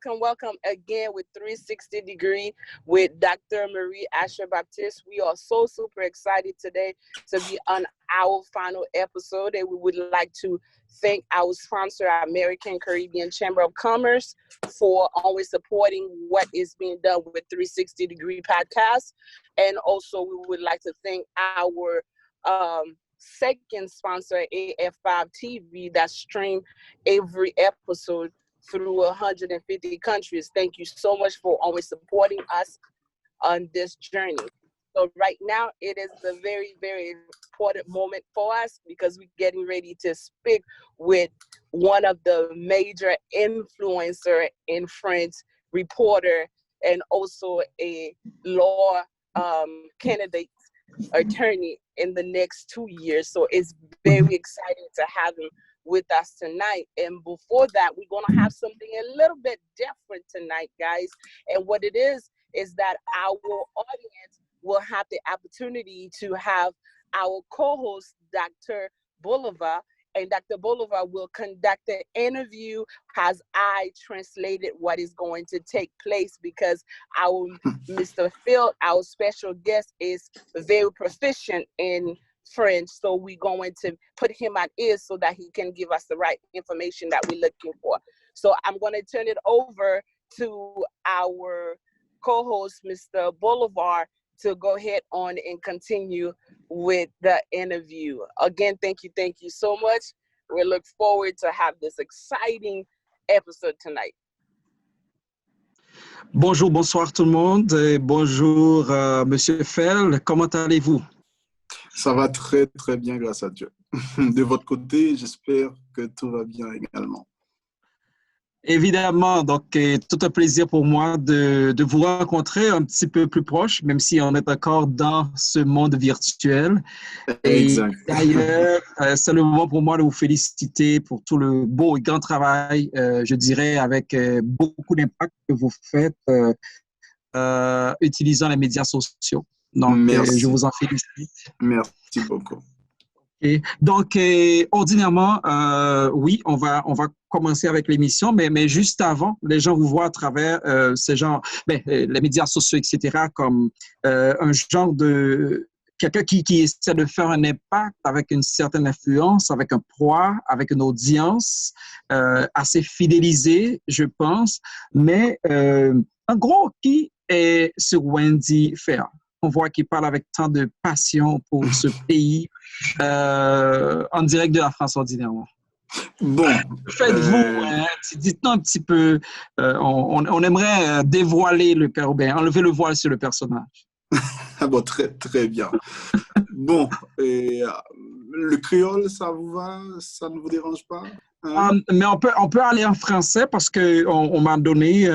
welcome again with 360 Degree with Dr. Marie Asher Baptiste. We are so super excited today to be on our final episode, and we would like to thank our sponsor, American Caribbean Chamber of Commerce, for always supporting what is being done with 360 Degree Podcast. And also, we would like to thank our second sponsor, AF5 TV, that stream every episode through 150 countries. Thank you so much for always supporting us on this journey. So right now, it is a very, very important moment for us because we're getting ready to speak with one of the major influencer in France, reporter, and also a law candidate attorney in the next 2 years. So it's very exciting to have him with us tonight. And before that, we're going to have something a little bit different tonight, guys. And what it is that our audience will have the opportunity to have our co-host, Dr. Bolivar, and Dr. Bolivar will conduct an interview as I translated what is going to take place, because our Mr. Phil, our special guest, is very proficient in French. So we're going to put him at ease so that he can give us the right information that we're looking for. So I'm going to turn it over to our co-host, Mr. Bolivar, to go ahead on and continue with the interview. Again, thank you so much. We look forward to have this exciting episode tonight. Bonjour, bonsoir tout le monde. Et bonjour, Monsieur Fell. Comment allez-vous? Ça va très, très bien, grâce à Dieu. De votre côté, j'espère que tout va bien également. Évidemment, donc tout un plaisir pour moi de vous rencontrer un petit peu plus proche, même si on est encore dans ce monde virtuel. Exact. Et d'ailleurs, c'est le moment pour moi de vous féliciter pour tout le beau et grand travail, je dirais, avec beaucoup d'impact que vous faites utilisant les médias sociaux. Donc, je vous en félicite. Merci beaucoup. Et donc, ordinairement, oui, on va commencer avec l'émission, mais juste avant, les gens vous voient à travers ces genres, les médias sociaux, etc., comme un genre de quelqu'un qui essaie de faire un impact avec une certaine influence, avec un poids, avec une audience assez fidélisée, je pense. Mais en gros, qui est ce Wendy Fair? On voit qu'il parle avec tant de passion pour ce pays en direct de la France ordinairement. Bon. Faites-vous, dites-nous un petit peu, on aimerait dévoiler le enlever le voile sur le personnage. Bon, très, très bien. Bon, le créole, ça vous va? Ça ne vous dérange pas? Mais on peut aller en français parce qu'on m'a donné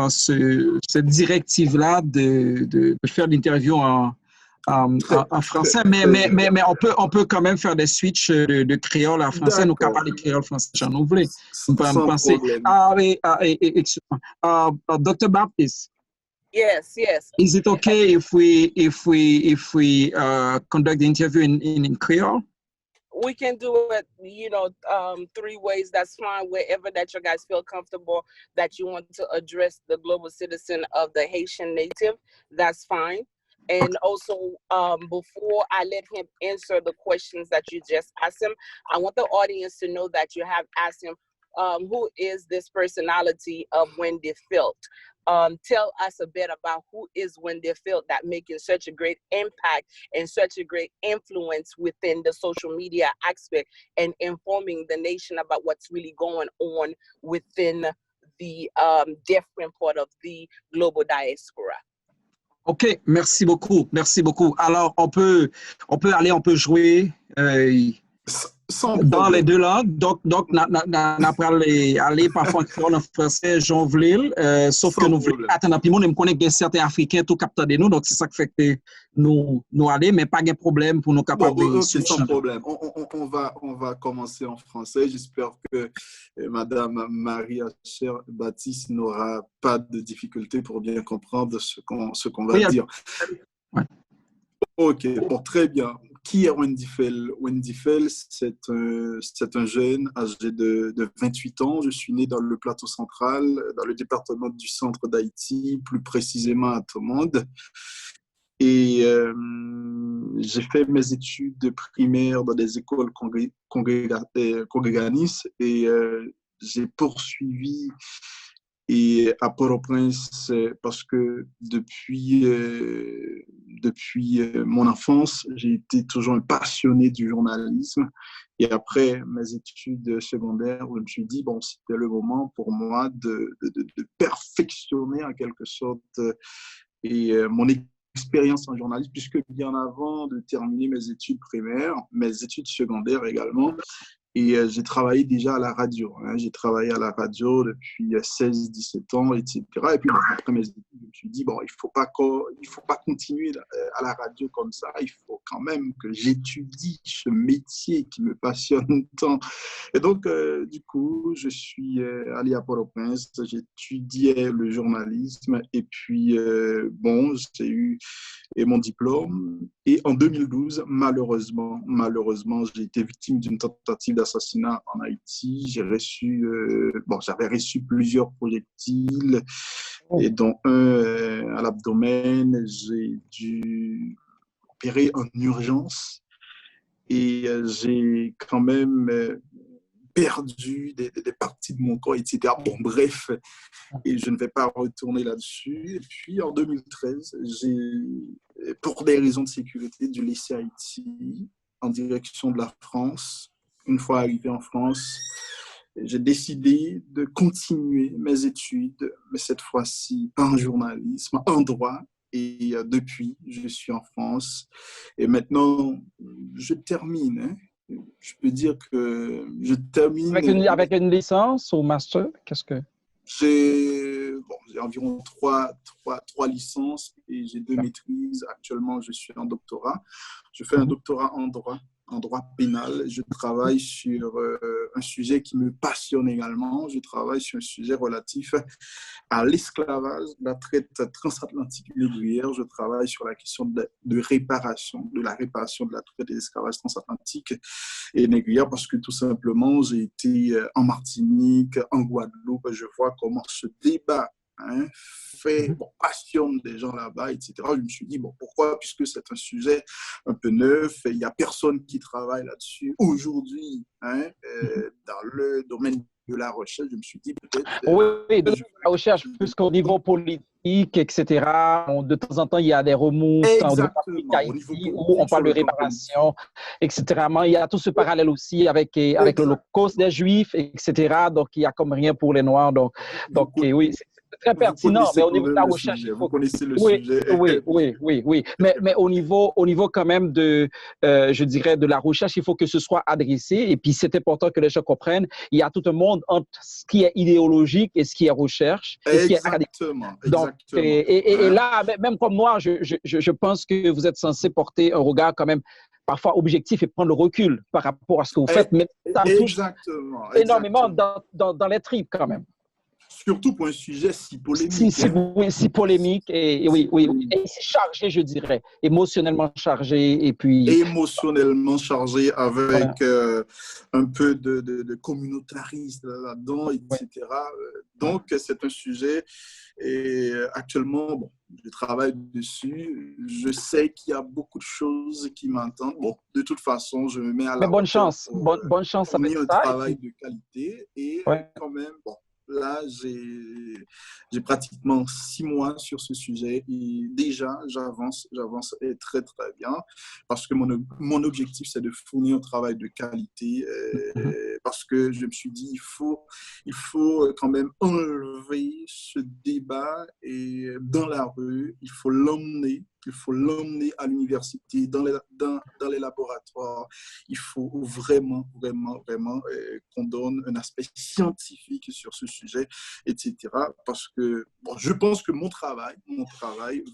cette directive-là de faire l'interview en français, mais on peut quand même faire des switches de créole à français. Nous capables de créole français, j'en oublie. Sans problème. Dr. Baptiste. Yes. Is it okay if we conduct the interview in Creole? We can do it, 3 ways. That's fine. Wherever that you guys feel comfortable that you want to address the global citizen of the Haitian native, that's fine. And also, before I let him answer the questions that you just asked him, I want the audience to know that you have asked him, who is this personality of Wendy Filt? Tell us a bit about who is Wendy Filt that making such a great impact and such a great influence within the social media aspect and informing the nation about what's really going on within the different part of the global diaspora. OK, merci beaucoup. Alors, on peut jouer dans les 2 langues. Donc, on peut aller parfois en français, Jean Vlil, sauf que nous voulons attendre un peu. Nous connaissons que certains Africains tout captent de nous, donc c'est ça qui fait que nous allons, mais pas de problème pour nous capables de switcher. Sans problème. On va commencer en français. J'espère que Madame Marie Asher Baptiste n'aura pas de difficulté pour bien comprendre ce qu'on va dire. Ouais. OK, bon, très bien. Qui est Wendy Fell? Wendy Fell, c'est un jeune âgé de 28 ans. Je suis né dans le Plateau central, dans le département du centre d'Haïti, plus précisément à Tomande. Et j'ai fait mes études primaires dans des écoles congréganistes et j'ai poursuivi et à Port-au-Prince parce que depuis mon enfance, j'ai été toujours un passionné du journalisme. Et après mes études secondaires, je me suis dit, bon, c'était le moment pour moi de perfectionner en quelque sorte mon expérience en journalisme, puisque bien avant de terminer mes études primaires, mes études secondaires également, et j'ai travaillé déjà à la radio. J'ai travaillé à la radio depuis 16-17 ans, etc. Et puis, bon, après mes études, je me suis dit, bon, il faut pas continuer à la radio comme ça. Il faut quand même que j'étudie ce métier qui me passionne tant. Et donc, du coup, je suis allé à Port-au-Prince. J'étudiais le journalisme. Et puis, bon, j'ai eu mon diplôme. Et en 2012, malheureusement, j'ai été victime d'une tentative d'assassinat en Haïti. J'avais reçu plusieurs projectiles, et dont un à l'abdomen. J'ai dû opérer en urgence et j'ai quand même perdu des parties de mon corps, etc. Bon, bref, et je ne vais pas retourner là-dessus. Et puis, en 2013, pour des raisons de sécurité, dû laisser Haïti en direction de la France. Une fois arrivé en France, j'ai décidé de continuer mes études, mais cette fois-ci en journalisme, en droit. Et depuis, je suis en France. Et maintenant, je termine. Je peux dire que je termine. Avec une licence ou master? J'ai environ trois licences et j'ai 2 maîtrises. Actuellement, je suis en doctorat. Je fais un doctorat en droit pénal. Je travaille sur un sujet qui me passionne également. Je travaille sur un sujet relatif à l'esclavage, la traite transatlantique négrière. Je travaille sur la question de la réparation de la traite et l'esclavage transatlantique et négrière parce que tout simplement, j'ai été en Martinique, en Guadeloupe. Je vois comment ce débat passionne des gens là-bas, etc. Je me suis dit, bon, pourquoi, puisque c'est un sujet un peu neuf, il n'y a personne qui travaille là-dessus aujourd'hui dans le domaine de la recherche, je me suis dit peut-être... Oui, de la recherche, puisqu'au niveau politique, etc., de temps en temps, il y a des remoutes au niveau Haïti où on parle de réparation, etc. Il y a tout ce parallèle aussi avec l'Holocauste des Juifs, etc. Donc, il n'y a comme rien pour les Noirs. Donc oui, c'est très pertinent, mais au niveau de la recherche, vous connaissez le sujet. Oui. Mais au niveau quand même je dirais, de la recherche, il faut que ce soit adressé. Et puis, c'est important que les gens comprennent. Il y a tout un monde entre ce qui est idéologique et ce qui est recherche. Et ce qui est académique. Donc, et là, même comme moi, je pense que vous êtes censé porter un regard quand même parfois objectif et prendre le recul par rapport à ce que vous faites. Mais ça touche énormément dans les tripes quand même. Surtout pour un sujet si polémique. Si polémique et si chargé, je dirais, émotionnellement chargé. Émotionnellement chargé avec un peu de communautarisme là-dedans, etc. Donc, c'est un sujet et actuellement, bon, je travaille dessus. Je sais qu'il y a beaucoup de choses qui m'entendent. Bon, de toute façon, je me mets à la bonne chance. Bonne chance avec un travail de qualité et quand même, bon. Là, j'ai pratiquement 6 mois sur ce sujet et déjà, j'avance et très, très bien parce que mon objectif, c'est de fournir un travail de qualité parce que je me suis dit, il faut quand même enlever ce débat et dans la rue, il faut l'emmener à l'université, dans les laboratoires. Il faut vraiment qu'on donne un aspect scientifique sur ce sujet, etc. Parce que je pense que mon travail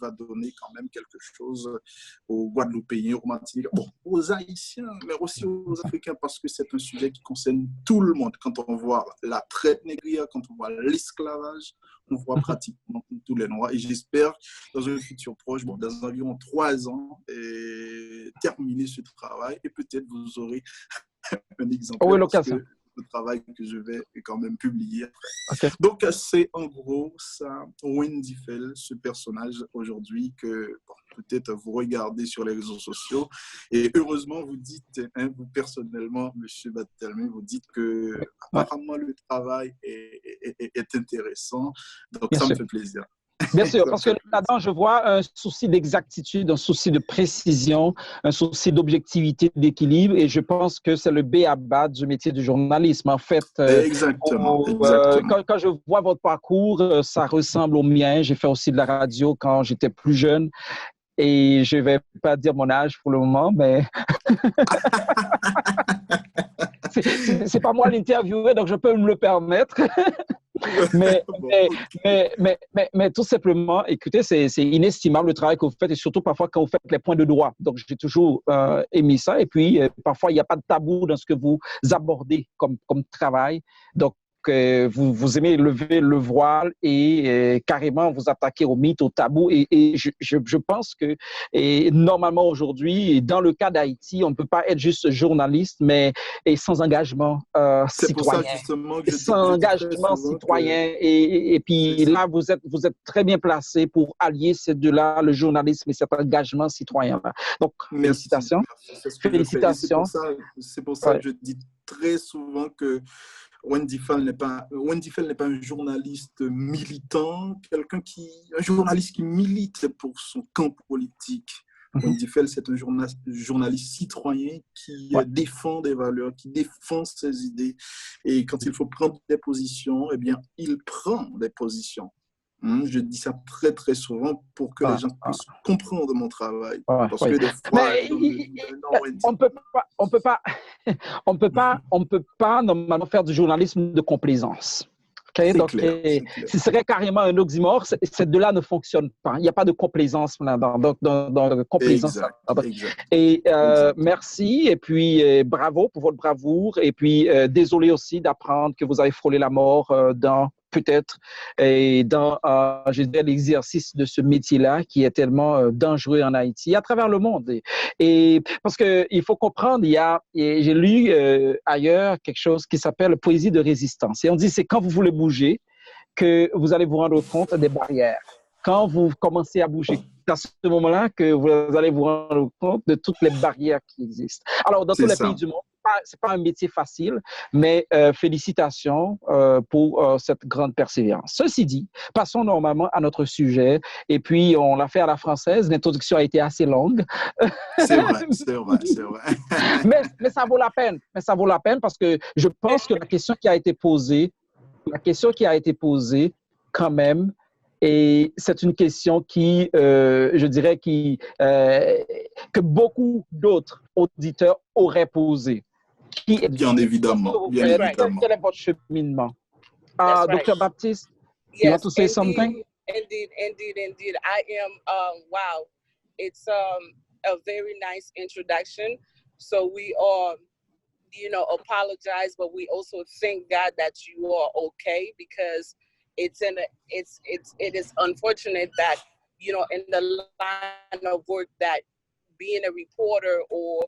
va donner quand même quelque chose aux Guadeloupéens, aux Martiniquais, aux Haïtiens, mais aussi aux Africains, parce que c'est un sujet qui concerne tout le monde. Quand on voit la traite négrière, quand on voit l'esclavage, on voit pratiquement tous les Noirs. Et j'espère, dans un futur proche, dans environ 3 ans, et terminer ce travail et peut-être vous aurez un exemple Oui, parce l'occasion. que le travail que je vais quand même publier après. OK. Donc, c'est en gros ça, Wendy Fell, ce personnage aujourd'hui que bon, peut-être vous regardez sur les réseaux sociaux. Et heureusement, vous dites, hein, vous personnellement, M. Barthelemy, vous dites que Ouais, apparemment le travail est intéressant. Donc, bien ça me sûr. fait plaisir. Bien sûr, Ça me parce que fait plaisir. là-dedans, je vois un souci d'exactitude, un souci de précision, un souci d'objectivité, d'équilibre, et je pense que c'est le B à bas du métier du journalisme. En fait, Exactement, exactement. quand je vois votre parcours, ça ressemble au mien. J'ai fait aussi de la radio quand j'étais plus jeune, et je ne vais pas dire mon âge pour le moment, mais c'est pas moi l'interviewé, donc je peux me le permettre. Mais, Bon, mais, ok. mais tout simplement, écoutez, c'est inestimable le travail que vous faites et surtout parfois quand vous faites les points de droit. Donc, j'ai toujours aimé ça. Et puis, parfois, il n'y a pas de tabou dans ce que vous abordez comme travail. Donc, vous aimez lever le voile et carrément vous attaquer aux mythes, aux tabous. Et je pense que normalement aujourd'hui, dans le cas d'Haïti, on ne peut pas être juste journaliste, mais et sans engagement C'est pour ça citoyen. justement que Sans je dis très engagement souvent que citoyen. Et puis là, vous êtes très bien placé pour allier ces deux-là, le journalisme et cet engagement citoyen-là. Donc, merci, félicitations. merci, c'est ce que je fais. Et Félicitations. c'est pour ça Ouais. que je dis très souvent que Wendy Fell n'est pas un journaliste militant, un journaliste qui milite pour son camp politique. Wendy Fell, c'est un journaliste citoyen qui Ouais. défend des valeurs, qui défend ses idées. Et quand il faut prendre des positions, eh bien, il prend des positions. Je dis ça très, très souvent pour que les gens puissent comprendre mon travail. Parce que des fois, Mais on me dit, non, Wendy. on peut pas normalement faire du journalisme de complaisance. Okay? C'est Donc, clair, c'est clair. ce serait carrément un oxymore. Ces deux-là ne fonctionnent pas. Il n'y a pas de complaisance là-dedans. Donc, dans complaisance. Exact, exact, Et exact. merci. Et puis, bravo pour votre bravoure. Et puis, désolé aussi d'apprendre que vous avez frôlé la mort dans peut-être et dans je dirais, l'exercice de ce métier-là qui est tellement dangereux en Haïti, à travers le monde. Et parce qu'il faut comprendre, j'ai lu ailleurs quelque chose qui s'appelle poésie de résistance. Et on dit c'est quand vous voulez bouger que vous allez vous rendre compte des barrières. Quand vous commencez à bouger, c'est à ce moment-là que vous allez vous rendre compte de toutes les barrières qui existent. Alors, dans tous C'est les ça. pays du monde, ce n'est pas un métier facile, mais félicitations pour cette grande persévérance. Ceci dit, passons normalement à notre sujet. Et puis, on l'a fait à la française. L'introduction a été assez longue. C'est vrai, c'est vrai, c'est vrai. mais ça vaut la peine. Mais ça vaut la peine parce que je pense que la question qui a été posée, quand même, et c'est une question qui, je dirais, que beaucoup d'autres auditeurs auraient posée. Bien évidemment, bien évidemment. Quel est votre cheminement? That's right. Dr. Baptiste, you want Yes, to say something? indeed. I am, wow. It's a very nice introduction. So we are, apologize, but we also thank God that you are okay because it is unfortunate that, in the line of work that being a reporter or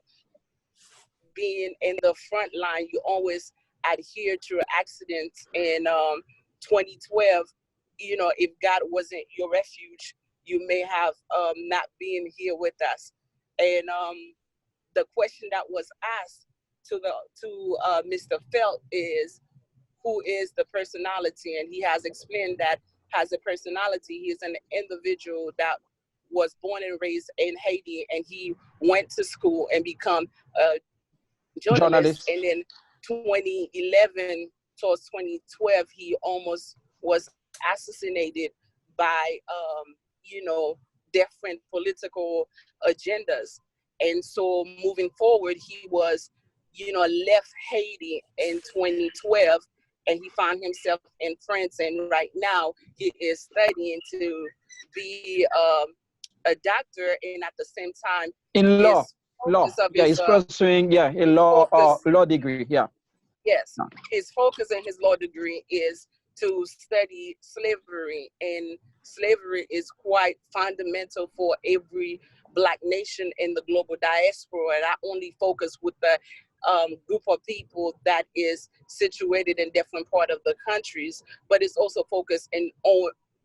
being in the front line, you always adhere to accidents. In 2012, if God wasn't your refuge, you may have not been here with us. And the question that was asked to Mr. Felt is, who is the personality? And he has explained that has a personality. He is an individual that was born and raised in Haiti, and he went to school and become a journalist. And in 2011 towards 2012, he almost was assassinated by, different political agendas. And so moving forward, he was, left Haiti in 2012, and he found himself in France. And right now he is studying to be a doctor, and at the same time, in law. He's pursuing a law degree. Yeah. Yes, his focus in his law degree is to study slavery, and slavery is quite fundamental for every Black nation in the global diaspora, not only focus with the group of people that is situated in different part of the countries, but it's also focused in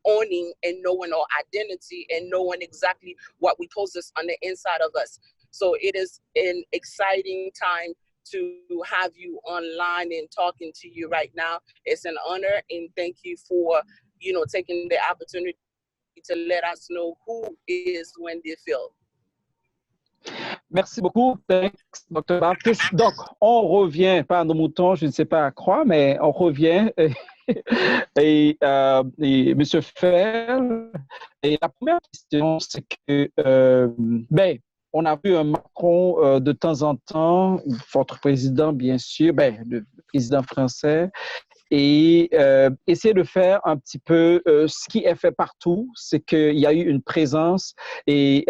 owning and knowing our identity and knowing exactly what we possess on the inside of us. So it is an exciting time to have you online and talking to you right now. It's an honor, and thank you for, taking the opportunity to let us know who is Wendy Field. Merci beaucoup, Dr. Baptiste. Donc, on revient, pas à nos moutons, je ne sais pas à quoi, mais on revient. Et M. Fell, et la première question, c'est que, on a vu un Macron de temps en temps, votre président, bien sûr, le président français, et essayer de faire un petit peu ce qui est fait partout, c'est qu'il y a eu une présence et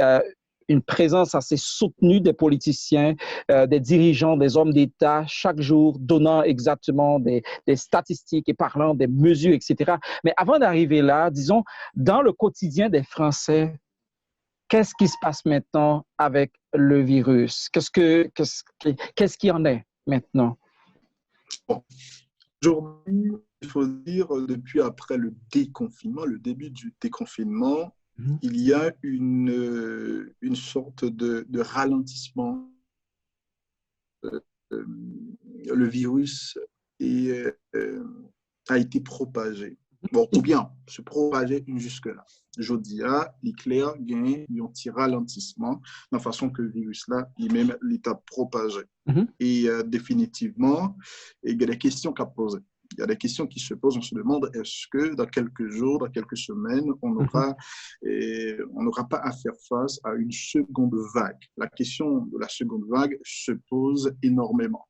une présence assez soutenue des politiciens, des dirigeants, des hommes d'État, chaque jour donnant exactement des statistiques et parlant des mesures, etc. Mais avant d'arriver là, disons, dans le quotidien des Français, qu'est-ce qui se passe maintenant avec le virus? Qu'est-ce qu'il y en est maintenant? Aujourd'hui, il faut dire, depuis après le déconfinement, le début du déconfinement, il y a une sorte de ralentissement. Le virus a été propagé. Bon, ou bien se propager jusque-là. Je dis, il est clair, il y a un petit ralentissement de la façon que le virus-là, il-même, l'état propagé. Et définitivement, il y a des questions qu'à poser. Il y a des questions qui se posent. On se demande, est-ce que dans quelques jours, dans quelques semaines, on n'aura pas à faire face à une seconde vague? La question de la seconde vague se pose énormément.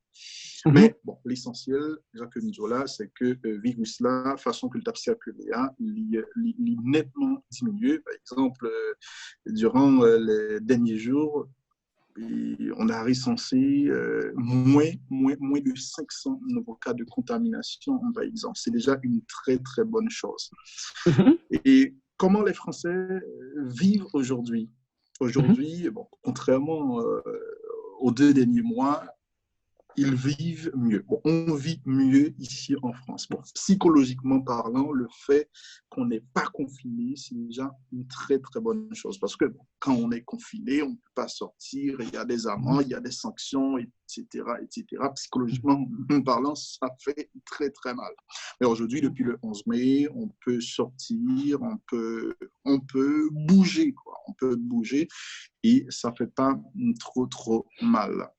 Mais bon, l'essentiel, Jacques Nizola, c'est que le virus-là, façon que le tape circulé, il est nettement diminué. Par exemple, durant les derniers jours, on a recensé moins de 500 nouveaux cas de contamination, par exemple. C'est déjà une très, très bonne chose. Et comment les Français vivent aujourd'hui? Aujourd'hui, bon, contrairement aux 2 derniers mois, ils vivent mieux. Bon, on vit mieux ici en France. Bon, psychologiquement parlant, le fait qu'on n'est pas confiné, c'est déjà une très, très bonne chose. Parce que bon, quand on est confiné, on ne peut pas sortir, il y a des amendes, il y a des sanctions, etc., etc. Psychologiquement parlant, ça fait très, très mal. Mais aujourd'hui, depuis le 11 mai, on peut sortir, on peut bouger, quoi. On peut bouger et ça ne fait pas trop, trop mal.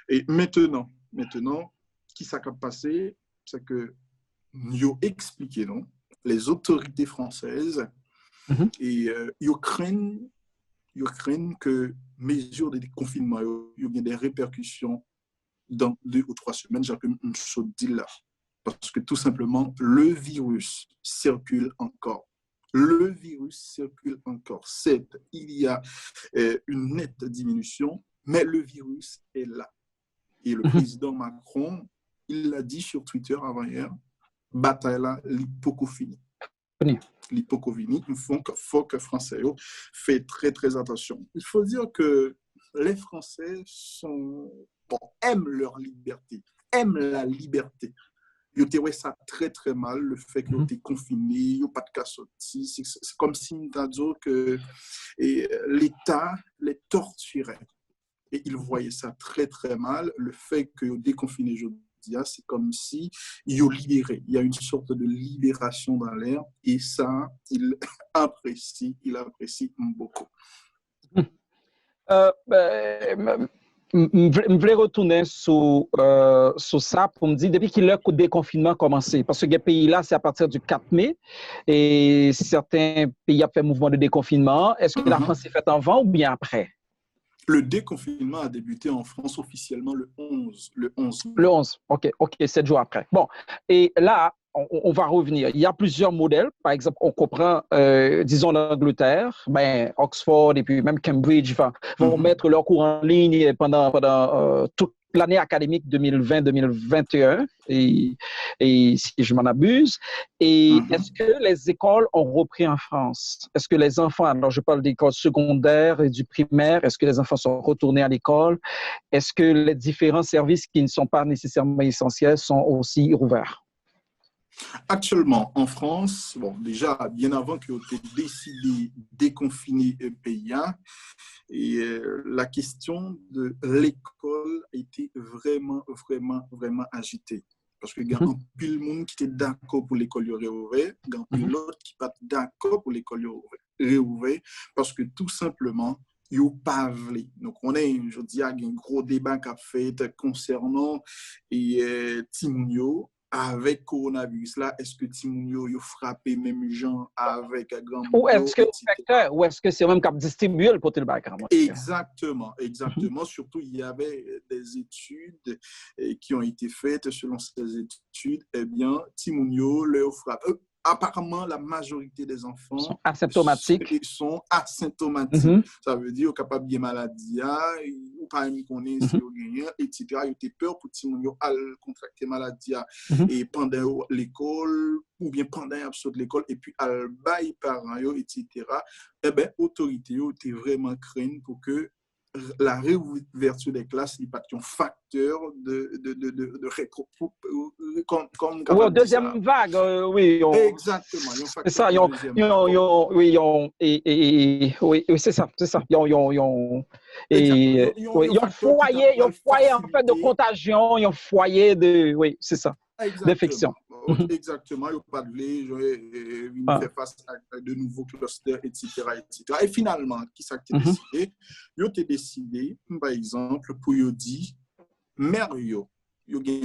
Et maintenant, qui s'est passé, c'est que nous avons expliqué, non, les autorités françaises et ils craignent que mesures de déconfinement, il y a des répercussions dans 2 ou 3 semaines, j'ai une chose dit là. Parce que tout simplement, le virus circule encore. Le virus circule encore. Certes, il y a une nette diminution, mais le virus est là. Et le président Macron, il l'a dit sur Twitter avant-hier, bataille là, l'hypocofini. L'hypocofini, il faut que les Français fassent très, très attention. Il faut dire que les Français aiment leur liberté, aiment la liberté. Ils ont ça très, très mal, le fait qu'ils ont été confinés, ils n'ont pas de cas sortis. C'est comme si on a dit que l'État les torturait. Et ils voyaient ça très, très mal. Le fait qu'ils ont déconfiné aujourd'hui, c'est comme si ils ont libéré. Il y a une sorte de libération dans l'air. Et ça, il apprécie beaucoup. Je voulais retourner sur ça pour me dire, depuis qu'il le déconfinement a commencé, parce que les pays là, c'est à partir du 4 mai, et certains pays ont fait mouvement de déconfinement. Est-ce que la France s'est faite avant ou bien après? Le déconfinement a débuté en France officiellement le 11. Le 11, OK, 7 jours après. Bon, et là, on va revenir. Il y a plusieurs modèles. Par exemple, on comprend, disons, l'Angleterre, Oxford et puis même Cambridge vont mettre leur cours en ligne pendant toute l'année académique 2020-2021, et si je m'en abuse. Et est-ce que les écoles ont repris en France? Est-ce que les enfants, alors je parle d'écoles secondaires et du primaire, est-ce que les enfants sont retournés à l'école? Est-ce que les différents services qui ne sont pas nécessairement essentiels sont aussi ouverts? Actuellement, en France, bon, déjà, bien avant qu'on ait décidé de déconfiner le pays, et la question de l'école a été vraiment agitée. Parce qu'il y a un pile monde qui était d'accord pour l'école réouverte, il y a un pile l'autre qui n'est pas d'accord pour l'école réouverte, parce que tout simplement, ils n'ont pas voulu. Donc, je dis, il y a un gros débat qui a fait concernant Timounio. Avec coronavirus là, est-ce que Timounio a frappé même gens avec un grand ou est-ce que ou est-ce que c'est même qui distribué le poté de bac? Exactement. Surtout, il y avait des études qui ont été faites. Selon ces études, eh bien, Timounio leur frappe. Apparemment, la majorité des enfants sont asymptomatiques. Ça veut dire qu'ils sont capables de maladie, ou pas même connaître si ils ont etc. Ils ont peur pour Timounio à contracter maladie et pendant l'école ou bien pendant l'absence de l'école et puis à bailler parents, etc. Eh bien, l'autorité était vraiment crainte pour que la réouverture des classes n'est pas un facteur de comme deuxième vague, oui. Exactement. C'est ça, oui, c'est ça. Ils ont foyer en fait de contagion, ils ont foyer de, oui, c'est ça, d'infection. Exactement, il n'y a pas de lait, il fait face à de nouveaux clusters, etc. Et finalement, qui s'est décidé? Il a décidé, par exemple, pour dire, mère, il y a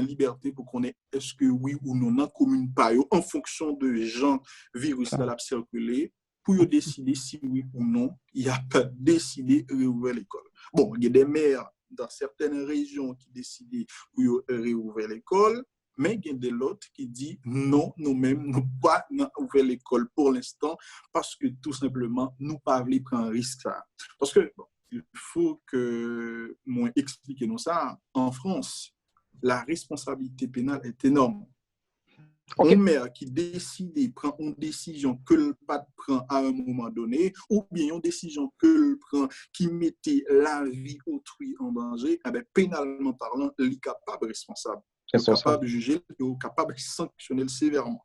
une liberté pour qu'on ait est-ce que oui ou non dans la commune en fonction de gens virus là circuler pour décider si oui ou non il n'y a pas décidé de réouvrir l'école. Bon, il y a des maires dans certaines régions qui décident pour réouvrir l'école, mais il y a des autres qui disent non, nous-mêmes, nous ne pas ouvrir l'école pour l'instant parce que tout simplement, nous ne pas voulons prendre un risque. Parce que bon, il faut que moi explique nous ça. En France, la responsabilité pénale est énorme. Okay. Un maire qui décide, prend une décision que le pas prend à un moment donné, ou bien une décision que le prend qui mettait la vie autrui en danger, eh bien, pénalement parlant, il est capable responsable. Il est capable de juger, il est capable de sanctionner sévèrement.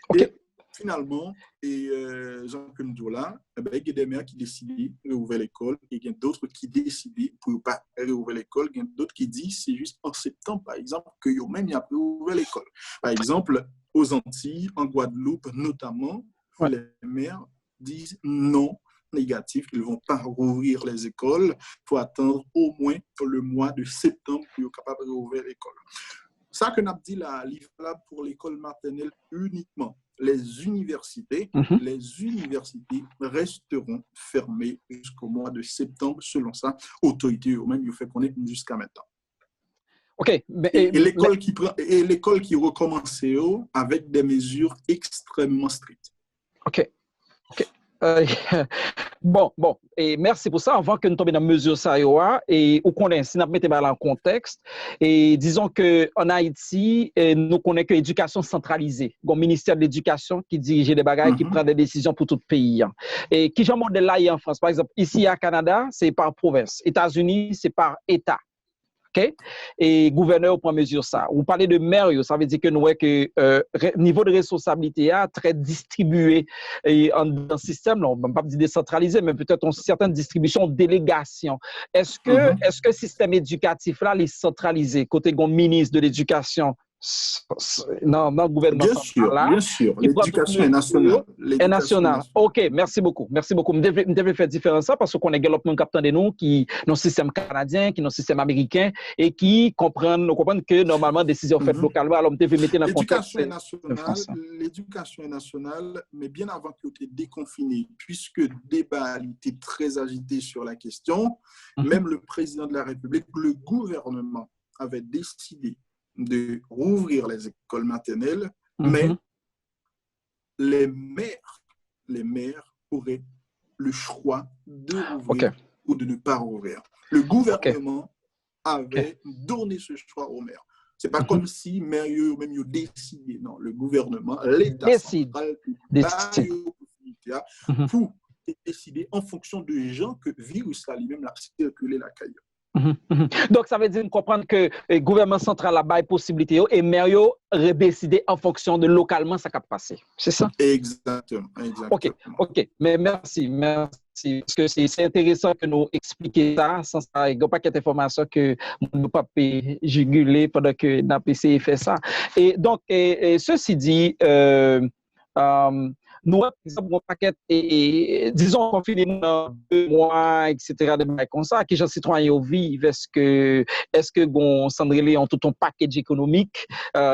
Okay. Et finalement, Jean-Claude Ndoula, il y a des maires qui décident de réouvrir l'école et il y a d'autres qui décident pour ne pas réouvrir l'école. Il y a d'autres qui disent c'est juste en septembre, par exemple, qu'il y a même à réouvrir l'école. Par exemple, aux Antilles, en Guadeloupe notamment, les maires disent non, négatif, ils ne vont pas rouvrir les écoles. Il faut attendre au moins le mois de septembre pour être capable de rouvrir l'école. Ça que nous avons dit là, valable pour l'école maternelle uniquement. Les universités resteront fermées jusqu'au mois de septembre, selon ça, autorité eux-mêmes, il fait qu'on est jusqu'à maintenant. OK. Et l'école qui recommence avec des mesures extrêmement strictes. OK. Bon, et merci pour ça. Avant que nous tombions dans la mesure ça, et on connaît, si nous mettons en contexte, et disons qu'en Haïti, nous connaissons que l'éducation centralisée, le ministère de l'Éducation qui dirige des bagages, qui prend des décisions pour tout le pays. Et qui j'en modèle là en France, par exemple, ici à Canada, c'est par province. États-Unis, c'est par État. Okay? Et gouverneur prend mesure ça. Vous parlez de maire, ça veut dire que nous voyons que niveau de responsabilité est très distribué et dans le système, non, on ne va pas dire décentralisé, mais peut-être une certaine distribution, délégation. Est-ce que le système éducatif là est centralisé côté ministre de l'Éducation? Non, le gouvernement bien sûr. L'éducation est nationale. Est nationale. OK, merci beaucoup. Nous devons faire différence ça parce qu'on est galopement captant de nous qui dans le système canadien, qui dans le système américain et qui comprennent que normalement décision faite localement. Alors, nous devons mettre dans le contexte. L'éducation est nationale, mais bien avant que tu aies déconfiné, puisque le débat était très agité sur la question, même le président de la République, le gouvernement avait décidé de rouvrir les écoles maternelles, mais les maires auraient le choix de rouvrir ou de ne pas rouvrir. Le gouvernement avait donné ce choix aux maires. Ce n'est pas comme si maire même yo décidé. Non, le gouvernement, l'État central, décide pour décider en fonction de gens que le virus là lui-même l'a circulé la caille. Donc, ça veut dire comprendre que le gouvernement central a des possibilités et maire décider en fonction de localement ça qui passe. C'est ça? Exactement. OK. Mais merci. Parce que c'est intéressant que nous expliquions ça, sans ça, il n'y a pas d'informations que nous ne pouvons pas juguler pendant que NAPC fait ça. Et donc, ceci dit, nous, par exemple, un paquet, disons, confinement dans 2 mois, etc., de comme ça, qui gens citoyens vivent, est-ce que bon, Sandrine, ont tout un package économique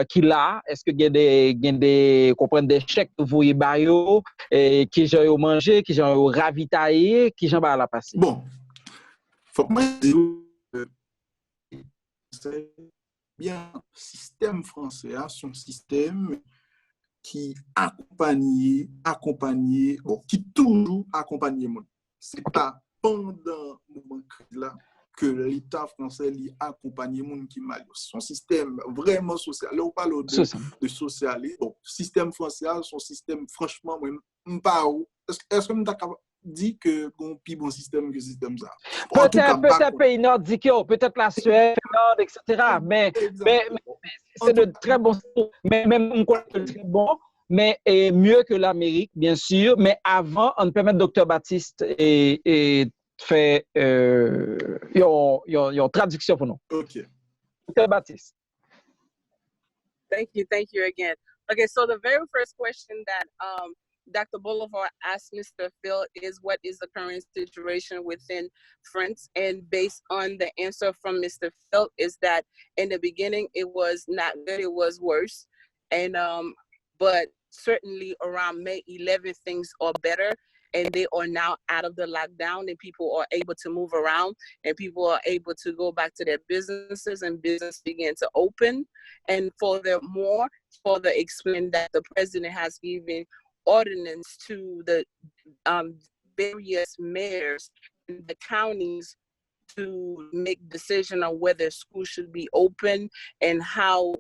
qui là, est-ce que il y a des comprendre des chèques que vous voyez qui j'ai mangé, qui j'ai ravitaillé, qui j'ai la passer. Bon, faut que moi dire c'est bien système français, son système qui accompagne, bon, qui toujours accompagne le monde. Ce n'est pas pendant le moment là que l'État français accompagne le monde qui mal. Son système vraiment social. Là, on parle de socialisme. Bon, système français, son système, franchement, moi, pas où. Est-ce que nous avons dit que un plus bon système que le système ça? Bon, peut-être pays nordique, peut-être la Suède, Finlande, etc. Mais c'est de très bons. Mais même on connaît très bon. Mais mieux que l'Amérique, bien sûr. Mais avant, on permet Dr. Baptiste et faire une traduction pour nous. OK. Dr. Baptiste. Thank you again. Okay, so the very first question that Dr. Boulevard asked Mr. Phil is what is the current situation within France? And based on the answer from Mr. Phil is that in the beginning it was not good, it was worse. And but certainly around May 11th, things are better and they are now out of the lockdown and people are able to move around and people are able to go back to their businesses and business begin to open. And furthermore, explain that the president has given ordinance to the various mayors in the counties to make decision on whether school should be open and how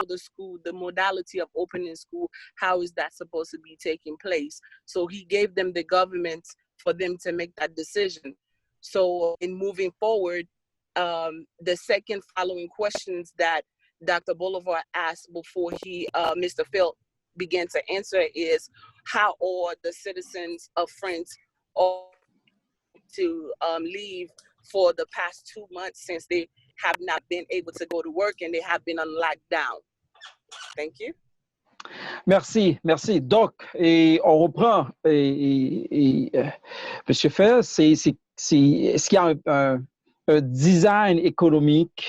the modality of opening school, how is that supposed to be taking place. So he gave them the government for them to make that decision. So in moving forward, the second following questions that Dr. Boulevard asked before Mr. Phil began to answer is how are the citizens of France to leave for the past 2 months since they have not been able to go to work and they have been on lockdown. Thank you. Merci. Donc, on reprend. Monsieur Fer, est-ce qu'il y a un design économique,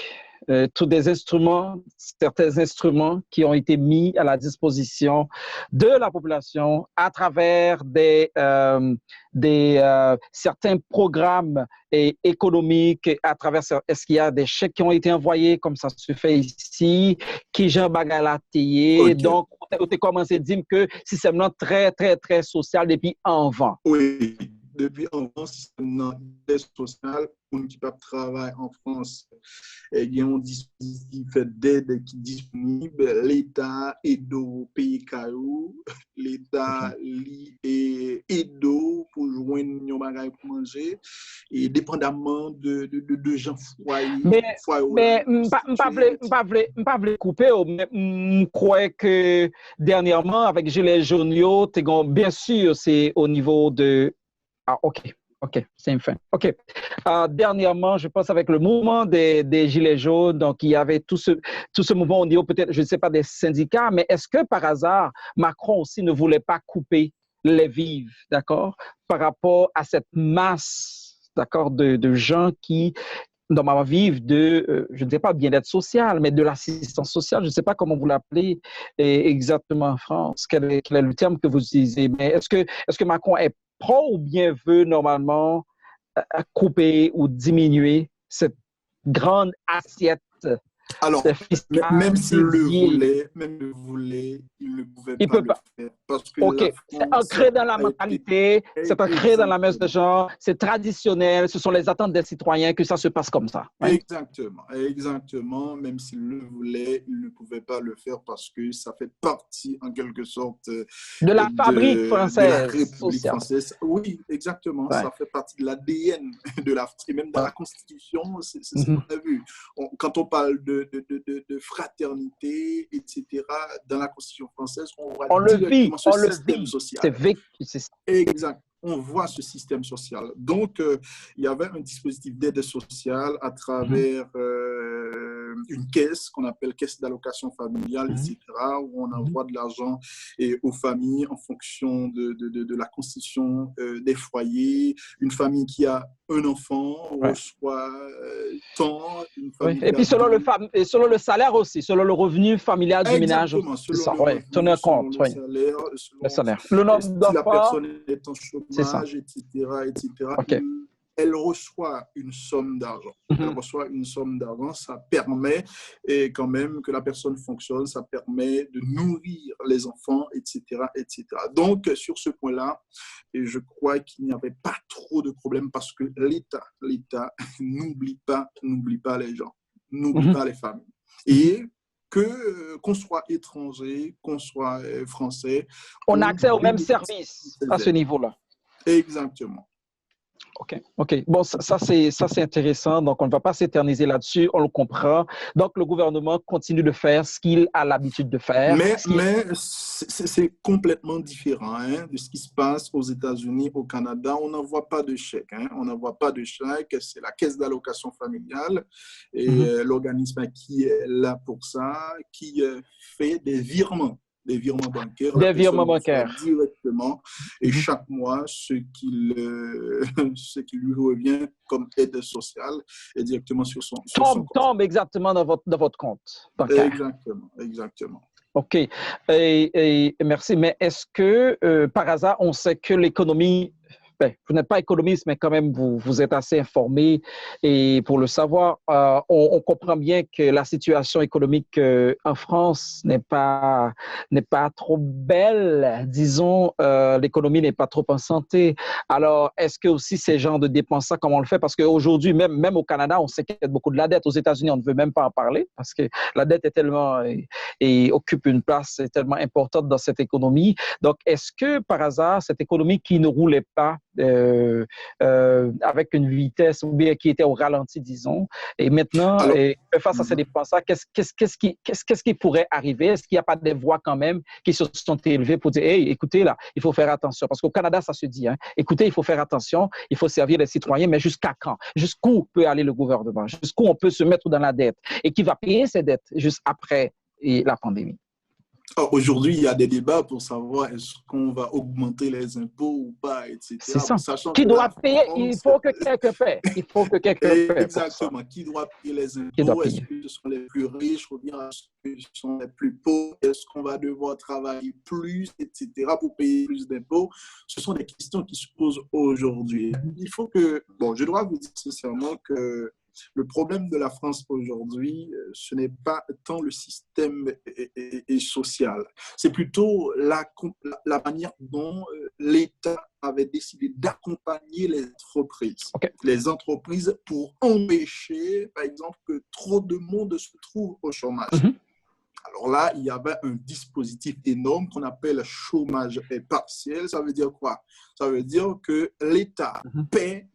tous des instruments, certains instruments qui ont été mis à la disposition de la population à travers certains programmes économiques, à travers, est-ce qu'il y a des chèques qui ont été envoyés comme ça se fait ici, qui Jean Bagalaté, okay. Donc on a commencé à dire que c'est seulement très, très, très social depuis avant. Oui. Depuis avant, système social, pour qui peuvent travailler en France, il y a un dispositif d'aide qui est disponible. L'État aide au pays caillou, l'État aide pour joindre un bagage pour manger, et dépendamment de gens foyer. Mais je ne veux pas couper, mais je crois que dernièrement, avec Gilets jaunes, bien sûr, c'est au niveau de. Ah, OK, c'est une fin. OK. Dernièrement, je pense avec le mouvement des Gilets jaunes, donc il y avait tout ce mouvement au niveau peut-être, je ne sais pas, des syndicats, mais est-ce que par hasard, Macron aussi ne voulait pas couper les vivres, d'accord, par rapport à cette masse, d'accord, de gens qui, normalement, vivent de, je ne sais pas, bien-être social, mais de l'assistance sociale, je ne sais pas comment vous l'appelez exactement en France, quel est le terme que vous utilisez, mais est-ce que Macron est pro ou bien veut normalement couper ou diminuer cette grande assiette Alors, c'est fiscal, même s'il le dédié. voulait, il ne pouvait Il pas peut le pas. faire parce que OK. la C'est France ancré dans la a été mentalité, c'est ancré dans la messe de exactement. gens, c'est traditionnel, ce sont les attentes des citoyens que ça se passe comme ça. Ouais. Exactement, exactement. Même s'il le voulait, il ne pouvait pas le faire parce que ça fait partie, en quelque sorte, De la fabrique de la française République sociale. française. Oui, exactement. Ouais. Ça fait partie de l'ADN de la France. Et même dans Ouais. la Constitution, c'est ce Mhm. qu'on a vu. Quand on parle de fraternité, etc., dans la Constitution française, on voit directement ce On le système vit. C'est social. vécu. C'est ça. Exact. On voit ce système social. Donc, il y avait un dispositif d'aide sociale à Mhm. travers une caisse qu'on appelle caisse d'allocation familiale, Mhm. etc., où on Mhm. envoie de l'argent aux familles en fonction de la constitution des foyers. Une famille qui a un enfant Ouais. reçoit tant, une Oui. famille Et qui puis a deux. et selon le salaire aussi, selon le revenu familial du ménage aussi. Exactement, C'est selon ça, le oui. Tenir revenu, selon compte, le oui. salaire, Le selon salaire. Le nombre si la d'enfants, personne est en c'est ça. chômage, etc., etc., OK. elle reçoit une somme d'argent. Elle Mhm. reçoit une somme d'argent, ça permet et quand même que la personne fonctionne, ça permet de nourrir les enfants, etc., etc. Donc, sur ce point-là, et je crois qu'il n'y avait pas trop de problèmes parce que l'État n'oublie pas les gens, n'oublie Mhm. pas les familles. Mhm. Et qu'on soit étranger, qu'on soit français, On a on accès aux mêmes bénéficie de services à ces ce aides. niveau-là. Exactement. OK. OK. Bon, ça c'est intéressant. Donc, on ne va pas s'éterniser là-dessus. On le comprend. Donc, le gouvernement continue de faire ce qu'il a l'habitude de faire. Mais c'est complètement différent hein, de ce qui se passe aux États-Unis, au Canada. On n'envoie pas de chèque. Hein. On n'envoie pas de chèque. C'est la caisse d'allocation familiale et Mhm. l'organisme qui est là pour ça, qui fait des virements bancaires. La Des virements personne reçoit bancaires. directement et Mhm. chaque mois, ce qui lui revient comme aide sociale est directement sur son compte. Tombe exactement dans votre compte bancaire. Exactement, exactement. OK. Et merci. Mais est-ce que, par hasard, on sait que l'économie, ben, vous n'êtes pas économiste, mais quand même, vous êtes assez informé. Et pour le savoir, on comprend bien que la situation économique en France n'est pas trop belle. Disons, l'économie n'est pas trop en santé. Alors, est-ce que aussi ces genres de dépenses, ça, comment on le fait? Parce qu'aujourd'hui, même au Canada, on sait qu'il y a beaucoup de la dette. Aux États-Unis, on ne veut même pas en parler parce que la dette est tellement et occupe une place tellement importante dans cette économie. Donc, est-ce que par hasard, cette économie qui ne roulait pas avec une vitesse ou bien qui était au ralenti, disons, et maintenant, Alors, face à ces dépenses-là, qu'est-ce qui pourrait arriver? Est-ce qu'il n'y a pas des voix quand même qui se sont élevées pour dire, hey, écoutez, là, il faut faire attention? Parce qu'au Canada, ça se dit, hein, écoutez, il faut faire attention, il faut servir les citoyens, mais jusqu'à quand? Jusqu'où peut aller le gouvernement? Jusqu'où on peut se mettre dans la dette? Et qui va payer ces dettes juste après la pandémie? aujourd'hui, il y a des débats pour savoir est-ce qu'on va augmenter les impôts ou pas, C'est etc. ça. Bon, sachant Qui que doit la payer? Il France, faut que quelqu'un paie. Il faut que quelqu'un paie pour ça. exactement, qui doit payer les Qui doit impôts? Est-ce payer? que ce sont les plus riches ou bien est-ce que ce sont les plus pauvres? Est-ce qu'on va devoir travailler plus, etc., pour payer plus d'impôts? Ce sont des questions qui se posent aujourd'hui. Il faut que, bon, je dois vous dire sincèrement que le problème de la France aujourd'hui, ce n'est pas tant le système social, c'est plutôt la manière dont l'État avait décidé d'accompagner les entreprises. OK. Les entreprises pour empêcher, par exemple, que trop de monde se trouve au chômage. Mm-hmm. Alors là, il y avait un dispositif énorme qu'on appelle chômage partiel. Ça veut dire quoi? Ça veut dire que l'État paie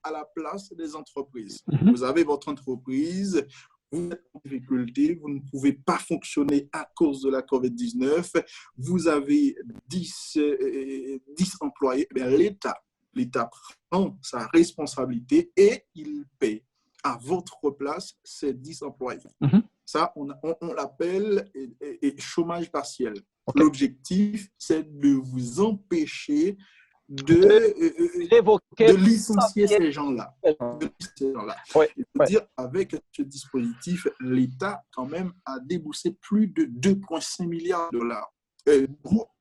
à la place des entreprises. Mm-hmm. Vous avez votre entreprise, vous êtes en difficulté, vous ne pouvez pas fonctionner à cause de la COVID-19, vous avez 10 employés, l'État prend sa responsabilité et il paie à votre place ces 10 employés. Mm-hmm. Ça, on l'appelle chômage partiel. Okay. L'objectif, c'est de vous empêcher de licencier ces gens-là. Ouais, Il faut dire, avec ce dispositif, l'État, quand même, a déboursé plus de 2,5 milliards de dollars.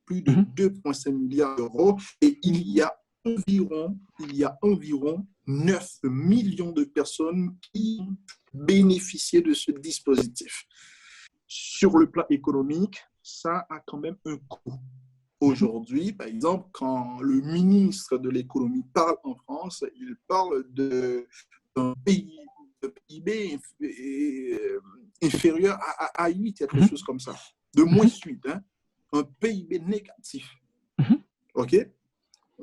Plus de 2,5 milliards d'euros. Et il y a il y a environ 9 millions de personnes qui bénéficient de ce dispositif. Sur le plan économique, ça a quand même un coût. Aujourd'hui, par exemple, quand le ministre de l'économie parle en France, il parle d'un PIB inférieur à 8, quelque chose comme ça, de moins 8, hein, un PIB négatif. OK?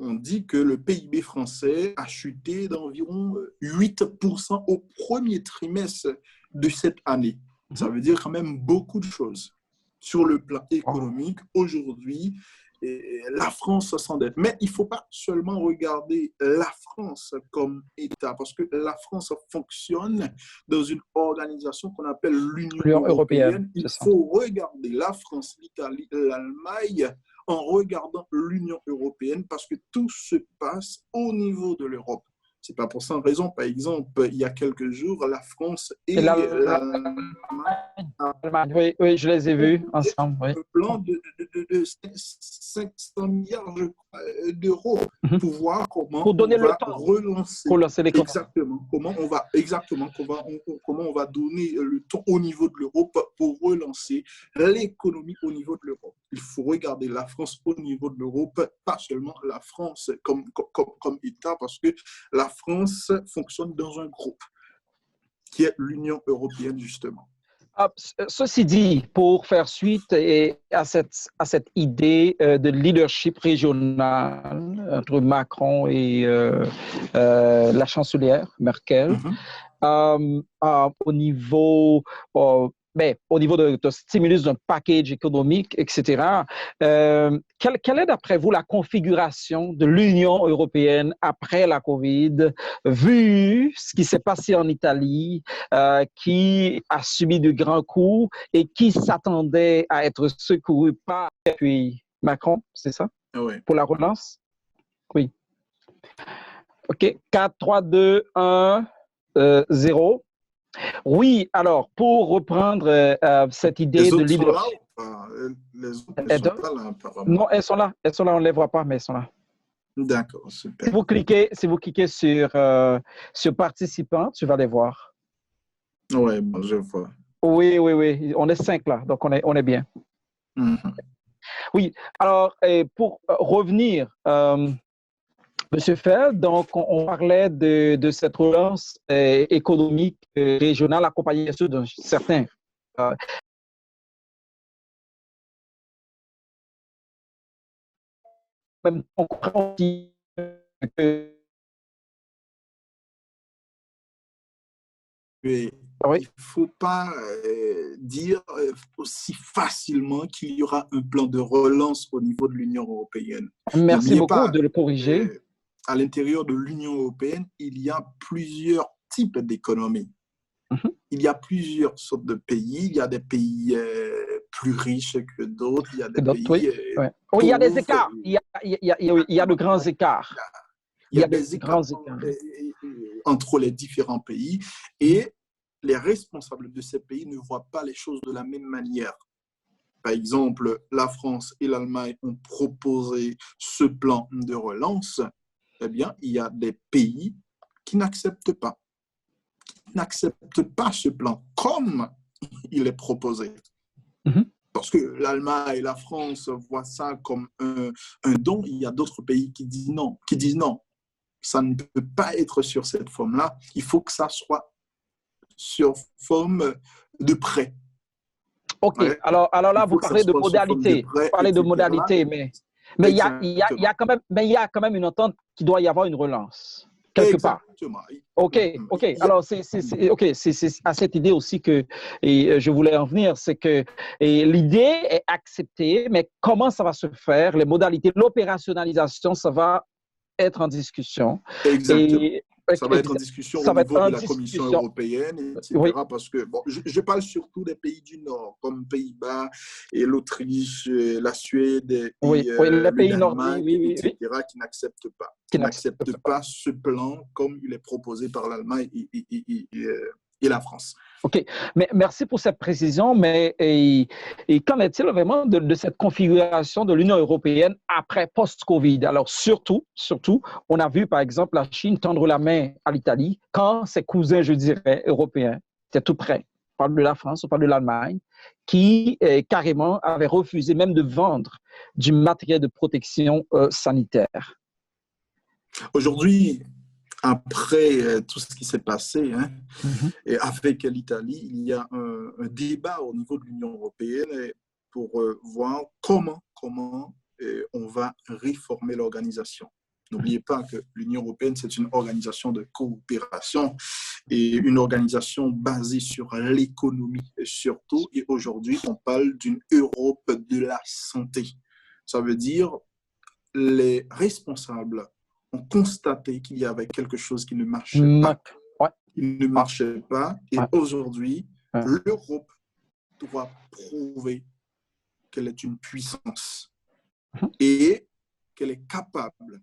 On dit que le PIB français a chuté d'environ 8% au premier trimestre de cette année. Ça veut dire quand même beaucoup de choses. Sur le plan économique, aujourd'hui, la France s'endette. Mais il ne faut pas seulement regarder la France comme État, parce que la France fonctionne dans une organisation qu'on appelle l'Union européenne. Il faut regarder la France, l'Italie, l'Allemagne en regardant l'Union européenne, parce que tout se passe au niveau de l'Europe. C'est pas pour cette raison, par exemple, il y a quelques jours, la France et l'Allemagne. Oui, oui, je les ai vus ensemble. Oui. Un plan de 500 milliards d'euros pour voir comment pour donner on va le temps relancer l'économie. Exactement, comment on va donner le temps au niveau de l'Europe pour relancer l'économie au niveau de l'Europe. Il faut regarder la France au niveau de l'Europe, pas seulement la France comme État, parce que la France fonctionne dans un groupe qui est l'Union européenne, justement. Ceci dit, pour faire suite à cette idée de leadership régional entre Macron et la chancelière Merkel, au niveau de stimulus d'un package économique, etc., quelle est d'après vous la configuration de l'Union européenne après la COVID, vu ce qui s'est passé en Italie, qui a subi de grands coups et qui s'attendait à être secouru par puis Macron, c'est ça? Oui. Pour la relance? Oui. OK. 4, 3, 2, 1, 0. Oui, alors, pour reprendre cette idée de leadership. Les autres ne sont pas là, apparemment. Non, elles sont là, on ne les voit pas, mais elles sont là. D'accord, super. Si vous cliquez sur participants, tu vas les voir. Oui, bon, je vois. Oui, on est 5 là, donc on est bien. Oui, alors, pour revenir, Monsieur Feld, donc on parlait de cette relance économique régionale accompagnée d'un certain même on comprend aussi que il ne faut pas dire aussi facilement qu'il y aura un plan de relance au niveau de l'Union européenne. Merci beaucoup de le corriger. À l'intérieur de l'Union européenne, il y a plusieurs types d'économies. Il y a plusieurs sortes de pays. Il y a des pays plus riches que d'autres. Il y a des pays oui, il y a des écarts. Il y a de grands écarts. Il y a des écarts entre les différents pays et les responsables de ces pays ne voient pas les choses de la même manière. Par exemple, la France et l'Allemagne ont proposé ce plan de relance. Eh bien, il y a des pays qui n'acceptent pas ce plan comme il est proposé. Parce que l'Allemagne et la France voient ça comme un don. Il y a d'autres pays qui disent non, ça ne peut pas être sur cette forme-là. Il faut que ça soit sur forme de prêt. OK. Ouais. Alors là, vous parlez de modalités. Vous parlez de modalités, mais il y a quand même une entente qu'il doit y avoir une relance. Quelque part. OK. Alors, c'est à cette idée aussi que je voulais en venir, c'est que l'idée est acceptée, mais comment ça va se faire, les modalités, l'opérationnalisation, ça va être en discussion. Exactement. Ça va être en discussion au niveau de la Commission européenne, etc. Oui. Parce que, bon, je parle surtout des pays du Nord, comme Pays-Bas et l'Autriche, la Suède et les pays nordiques, etc., qui n'acceptent pas. Qui n'acceptent pas ce plan comme il est proposé par l'Allemagne et la France. OK. Mais merci pour cette précision, mais qu'en est-il vraiment de cette configuration de l'Union européenne après post-Covid? Alors, surtout, on a vu, par exemple, la Chine tendre la main à l'Italie quand ses cousins, je dirais, européens, étaient tout près. On parle de la France, on parle de l'Allemagne, qui carrément avaient refusé même de vendre du matériel de protection sanitaire. Aujourd'hui, après tout ce qui s'est passé et avec l'Italie, il y a un débat au niveau de l'Union européenne pour voir comment on va réformer l'organisation. N'oubliez pas que l'Union européenne, c'est une organisation de coopération et une organisation basée sur l'économie surtout. Et aujourd'hui, on parle d'une Europe de la santé. Ça veut dire les responsables ont constaté qu'il y avait quelque chose qui ne marchait pas. Ouais. Il ne marchait pas. Et aujourd'hui, l'Europe doit prouver qu'elle est une puissance et qu'elle est capable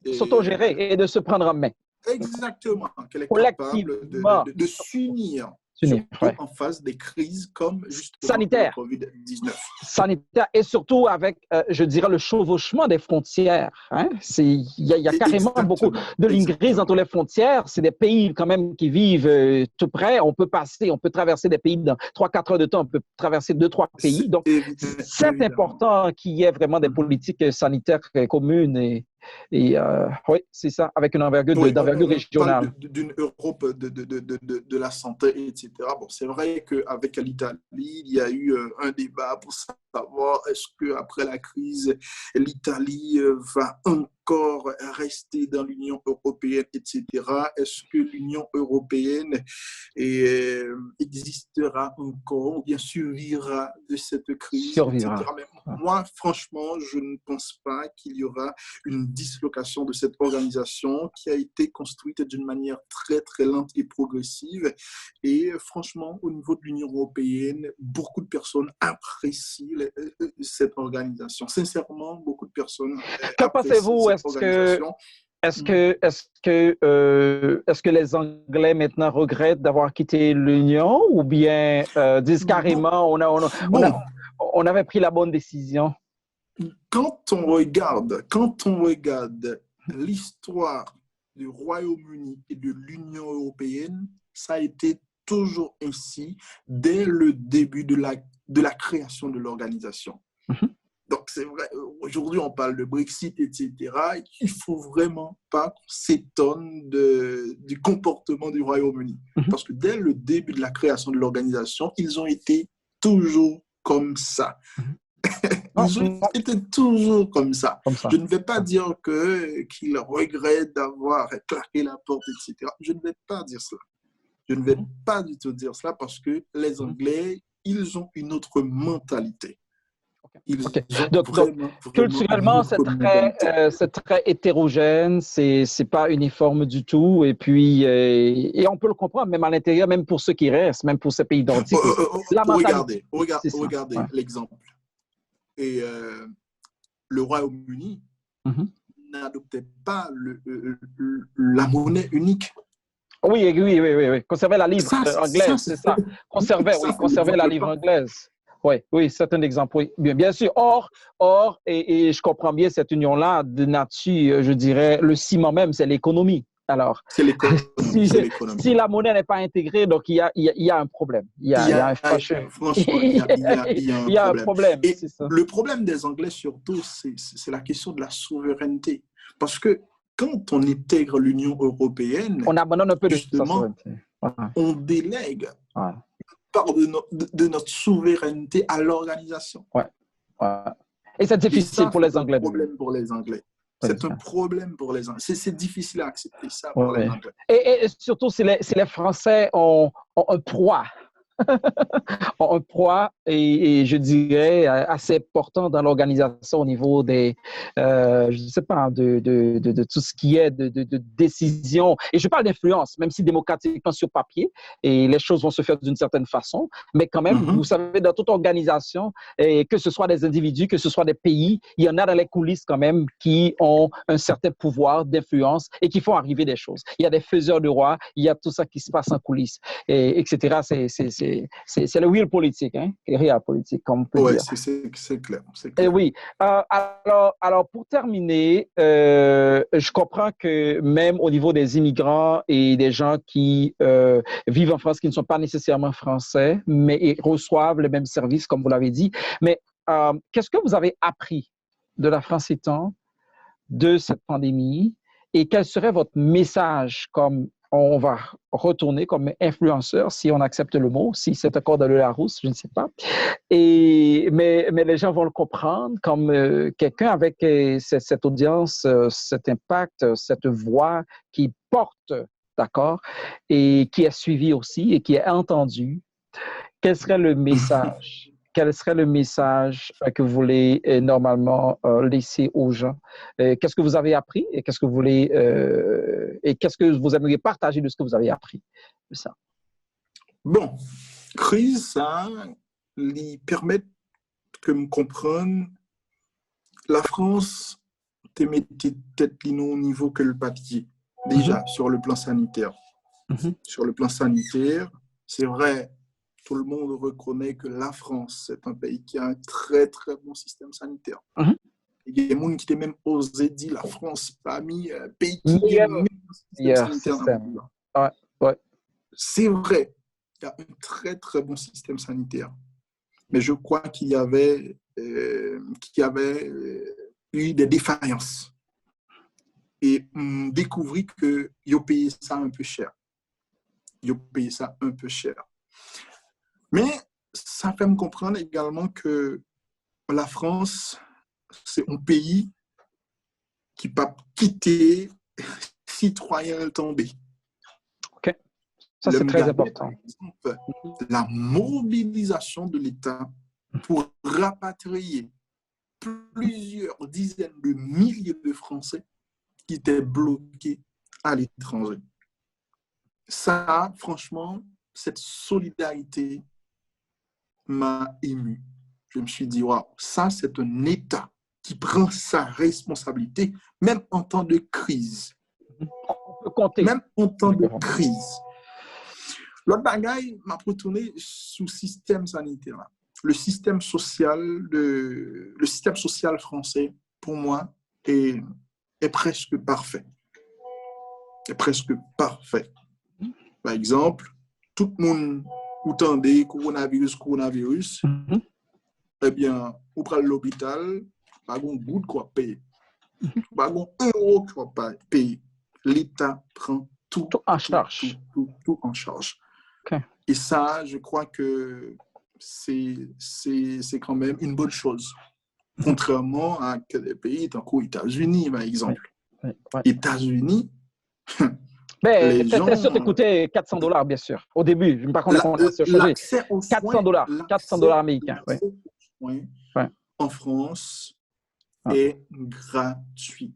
de s'autogérer et de se prendre en main. Exactement. Qu'elle est capable de s'unir. Surtout en face des crises comme justement sanitaire, le COVID-19. Sanitaire et surtout avec, je dirais, le chevauchement des frontières. Hein? Il y a carrément beaucoup de lignes grises entre les frontières. C'est des pays quand même qui vivent tout près. On peut traverser des pays dans 3-4 heures de temps. On peut traverser 2-3 pays. Donc, c'est important qu'il y ait vraiment des politiques sanitaires communes oui, c'est ça, avec une envergure régionale. D'une Europe de la santé, etc. Bon, c'est vrai qu'avec l'Italie, il y a eu un débat pour savoir est-ce qu'après la crise, l'Italie va encore rester dans l'Union européenne, etc. Est-ce que l'Union européenne existera encore ou bien survivra de cette crise, etc. Mais moi, franchement, je ne pense pas qu'il y aura une dislocation de cette organisation qui a été construite d'une manière très, très lente et progressive. Et franchement, au niveau de l'Union européenne, beaucoup de personnes apprécient cette organisation. Sincèrement, beaucoup de personnes que pensez-vous? Est-ce que les Anglais maintenant regrettent d'avoir quitté l'Union ou bien disent carrément on avait pris la bonne décision? Quand on regarde l'histoire du Royaume-Uni et de l'Union européenne, ça a été toujours ainsi dès le début de la création de l'organisation. Donc, c'est vrai, aujourd'hui, on parle de Brexit, etc. Il ne faut vraiment pas qu'on s'étonne du comportement du Royaume-Uni. Parce que dès le début de la création de l'organisation, ils ont été toujours comme ça. Ils ont été toujours comme ça. Je ne vais pas dire qu'ils regrettent d'avoir claqué la porte, etc. Je ne vais pas dire cela. Je ne vais pas du tout dire cela parce que les Anglais, ils ont une autre mentalité. Donc, culturellement, c'est très hétérogène, c'est pas uniforme du tout. Et puis, et on peut le comprendre, même à l'intérieur, même pour ceux qui restent, même pour ces pays nordiques. Regardez l'exemple. Et le Royaume-Uni n'adoptait pas la monnaie unique. Oui. Conserver la livre anglaise, c'est ça. Conserver la livre anglaise. Oui, c'est un exemple. Oui. Bien sûr. Or, et je comprends bien cette union-là de nature, je dirais, le ciment même, c'est l'économie. Alors, si la monnaie n'est pas intégrée, donc il y a un problème. Il y a un fâcheux. Franchement, il y a un problème. Et ça. Le problème des Anglais, surtout, c'est la question de la souveraineté. Parce que quand on intègre l'Union européenne, on abandonne un peu justement, de sa souveraineté. On délègue part de notre souveraineté à l'organisation. Et c'est difficile pour les Anglais. C'est un problème pour les Anglais. C'est un problème pour les Anglais. C'est difficile à accepter ça pour les Anglais. Et surtout, si les Français ont un poids un poids et je dirais assez important dans l'organisation au niveau des, je ne sais pas, de tout ce qui est de décision. Et je parle d'influence, même si démocratiquement sur papier, et les choses vont se faire d'une certaine façon, mais quand même, vous savez, dans toute organisation, et que ce soit des individus, que ce soit des pays, il y en a dans les coulisses quand même qui ont un certain pouvoir d'influence et qui font arriver des choses. Il y a des faiseurs de rois, il y a tout ça qui se passe en coulisses, etc. C'est le real politique, hein, le real politique, comme on peut dire. C'est clair, c'est Et clair. oui. Alors, pour terminer, je comprends que même au niveau des immigrants et des gens qui vivent en France, qui ne sont pas nécessairement français, mais ils reçoivent les mêmes services, comme vous l'avez dit. Mais qu'est-ce que vous avez appris de la France étant de cette pandémie et quel serait votre message comme on va retourner comme influenceur, si on accepte le mot, si c'est encore dans le Larousse, je ne sais pas. Mais les gens vont le comprendre comme quelqu'un avec cette audience, cet impact, cette voix qui porte, d'accord, et qui est suivie aussi et qui est entendue. Quel serait le message? Quel serait le message que vous voulez normalement laisser aux gens? Qu'est-ce que vous avez appris et qu'est-ce que vous voulez et qu'est-ce que vous aimeriez partager de ce que vous avez appris de ça? Bon, crise, ça lui permet que me comprendre la France te mettait peut-être au niveau que le papier, déjà sur le plan sanitaire. Sur le plan sanitaire, c'est vrai, tout le monde reconnaît que la France, c'est un pays qui a un très, très bon système sanitaire. Il y a des gens qui ont même osé dire la France parmi les pays qui a un système sanitaire. C'est vrai, il y a un très, très bon système sanitaire. Mais je crois qu'il y avait eu des défaillances. Et on découvrit qu'ils ont payé ça un peu cher. Ils ont payé ça un peu cher. Mais ça fait me comprendre également que la France, c'est un pays qui ne peut pas quitter citoyens tombés. OK. Ça, c'est très important. Par exemple, la mobilisation de l'État pour rapatrier plusieurs dizaines de milliers de Français qui étaient bloqués à l'étranger. Ça, franchement, cette solidarité m'a ému. Je me suis dit, waouh, ça, c'est un État qui prend sa responsabilité, même en temps de crise. On peut compter. Même en temps de crise. L'autre bagaille m'a retourné sous le système sanitaire. Le système social français, pour moi, est presque parfait. Est presque parfait. Par exemple, tout le monde entendait coronavirus, eh bien, on prend l'hôpital, pas un bout de quoi payer. Pas un euro quoi payer. L'État prend tout en charge. Tout en charge. Okay. Et ça, je crois que c'est quand même une bonne chose. Contrairement à des pays tant qu'aux États-Unis, par exemple. États-Unis, les gens... ça coûtait $400, bien sûr. Au début, je ne sais pas combien on a changé. $400 américains. En France est gratuit.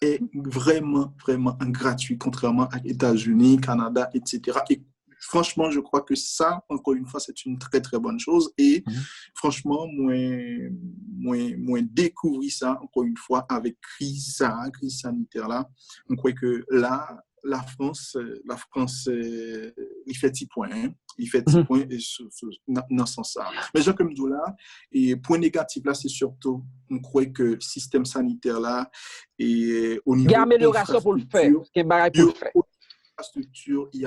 Est vraiment, vraiment gratuit, contrairement à États-Unis, Canada, etc. Et franchement, je crois que ça, encore une fois, c'est une très, très bonne chose. Et franchement, moi, découvrir ça, encore une fois, avec crise sanitaire là. On croit que là, la France, il fait 10 points. Hein? Il fait 10 points dans ce sens-là. Mais je comme dis là, et point négatif là, c'est surtout, on croit que le système sanitaire là, et au niveau il y a amélioration pour le faire. Infrastructure, il y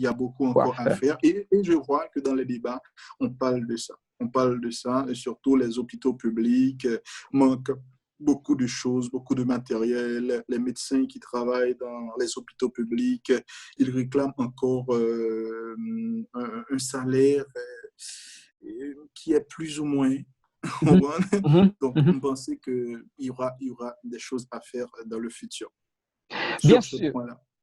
a beaucoup encore à faire. Et je vois que dans les débats, on parle de ça. On parle de ça, et surtout les hôpitaux publics manquent beaucoup de choses, beaucoup de matériel. Les médecins qui travaillent dans les hôpitaux publics, ils réclament encore un salaire qui est plus ou moins. Donc, on pensait qu'il y aura des choses à faire dans le futur. Bien sûr.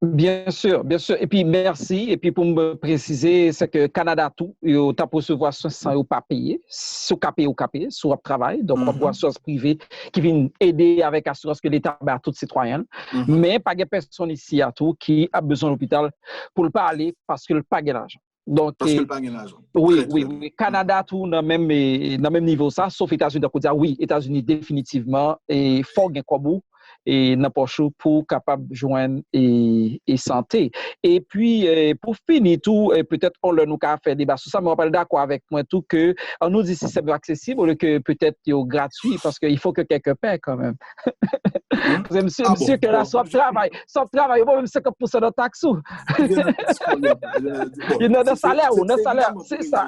Bien sûr, bien sûr. Et puis, merci. Et puis, pour me préciser, c'est que Canada, tout, tu as pour recevoir soins sans pas payer, sous capé ou capé, sous travail. Donc, on a assurance privée qui vient aider avec assurance que l'État a à tous les citoyens. Mais pas de personne ici à tout qui a besoin de l'hôpital pour ne pas aller parce que le pas de l'argent. Donc, parce que le pas de l'argent. Oui, oui, oui. Canada, tout, dans le même niveau, ça, sauf États-Unis, donc, on dire oui, États-Unis, définitivement, et fort gain comme et n'importe où pour capable de joindre et santé. Et puis, pour finir tout, peut-être on nous a fait débat sur ça, mais on parle d'accord avec moi tout que on nous dit si c'est accessible ou que peut-être c'est gratuit parce qu'il faut que quelqu'un paie quand même. Monsieur, que là, son travail, il même 50% de taxes. Il y a un salaire, c'est ça.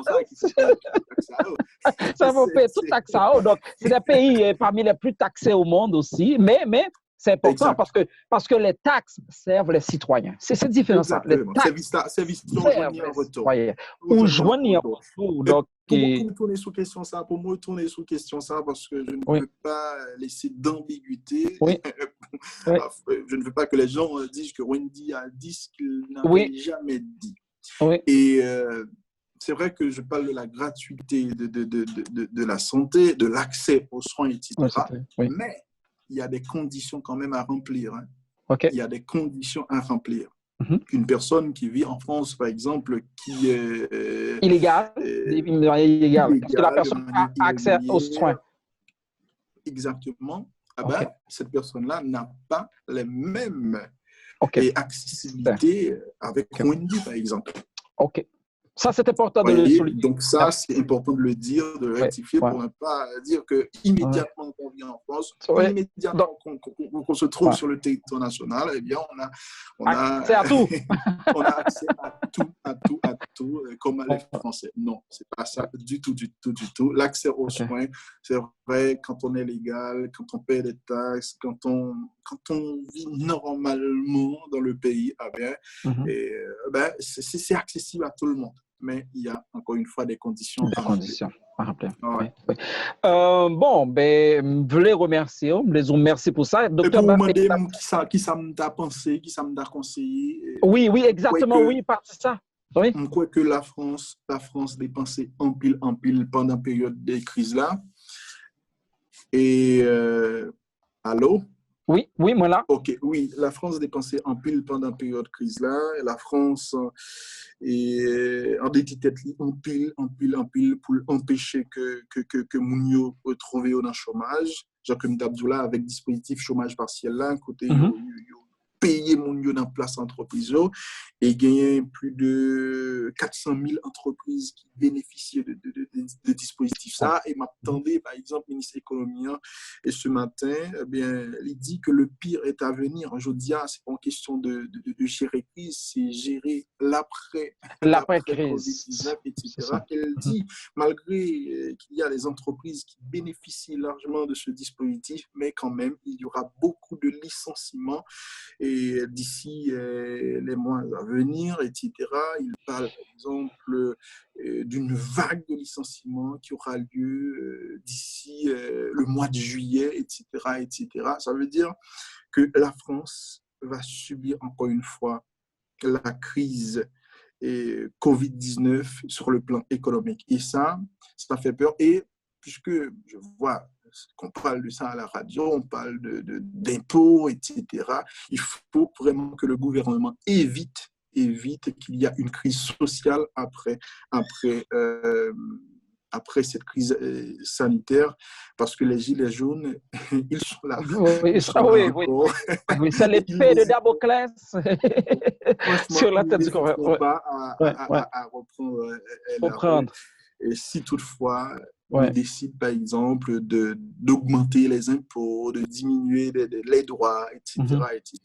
Ça va payer tout taxe. Donc, c'est des pays parmi les plus taxés au monde aussi, mais c'est important parce que les taxes servent les citoyens. C'est différent ça. Les taxes servent les citoyens. Ou joignent en retour. Donc, pour me retourner sur question ça, parce que je ne veux pas laisser d'ambiguïté. Oui. Je ne veux pas que les gens disent que Wendy a dit ce qu'il n'avait jamais dit. Oui. Et c'est vrai que je parle de la gratuité de la santé, de l'accès aux soins, etc. Mais il y a des conditions quand même à remplir. Il y a des conditions à remplir. Une personne qui vit en France, par exemple, qui est illégale, parce que la personne a accès aux soins. Exactement. Cette personne-là n'a pas les mêmes accessibilités avec Wendy, par exemple. OK. Ça, c'est important de le souligner. Donc ça, c'est important de le dire, de le rectifier pour ne pas dire que immédiatement qu'on vient en France, immédiatement qu'on se trouve sur le territoire national, eh bien, on a accès à tout. On a accès à tout, comme les Français. Non, c'est pas ça du tout. L'accès aux soins, c'est vrai, quand on est légal, quand on paie des taxes, quand on vit normalement dans le pays, c'est accessible à tout le monde. Mais il y a encore une fois des conditions à remplir. Bon, je voulais remercier, merci pour ça. Docteur, pour demander qui ça m'a pensé, qui ça m'a conseillé. Oui, exactement, c'est ça. Oui. Je crois que la France dépensait en pile pendant la période des crises là. Et allô? Oui, moi là. Ok, oui, la France dépensait en pile pendant la période de crise là. Et la France est en tête en pile pour empêcher que Mounio retrouve dans le chômage. Jacques Abdoula avec dispositif chômage partiel là, côté payer Mounio dans place entreprise et gagner plus de 400 000 entreprises qui bénéficient de dispositifs ça. Et m'attendais, par exemple, ministre de l'économie, et ce matin, il dit que le pire est à venir. Je dis, c'est pas une question de gérer crise, c'est gérer l'après crise, COVID-19, etc. Elle dit, malgré qu'il y a des entreprises qui bénéficient largement de ce dispositif, mais quand même, il y aura beaucoup de licenciements et d'ici les mois à venir, etc. Il parle, par exemple, d'une vague de licenciements qui aura lieu d'ici le mois de juillet, etc., etc. Ça veut dire que la France va subir encore une fois la crise COVID-19 sur le plan économique. Et ça fait peur. Et puisque je vois qu'on parle de ça à la radio, on parle d'impôts, etc. Il faut vraiment que le gouvernement évite qu'il y ait une crise sociale après cette crise sanitaire, parce que les gilets jaunes, ils sont là. Oui, c'est l'épée de Damoclès sur la tête du gouvernement. À reprendre. Et si toutefois, on décide, par exemple, d'augmenter les impôts, de diminuer les droits, etc., etc.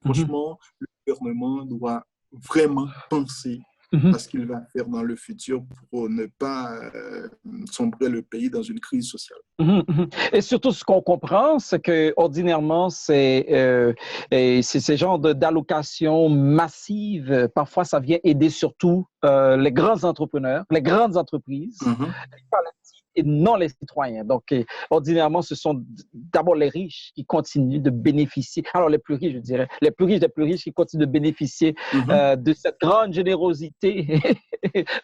Franchement, le gouvernement doit vraiment penser à ce qu'il va faire dans le futur pour ne pas sombrer le pays dans une crise sociale. Et surtout, ce qu'on comprend, c'est qu'ordinairement, c'est ce genre d'allocation massive. Parfois, ça vient aider surtout les grands entrepreneurs, les grandes entreprises. et non les citoyens. Donc, ordinairement, ce sont d'abord les riches qui continuent de bénéficier, alors les plus riches, je dirais, les plus riches des plus riches qui continuent de bénéficier de cette grande générosité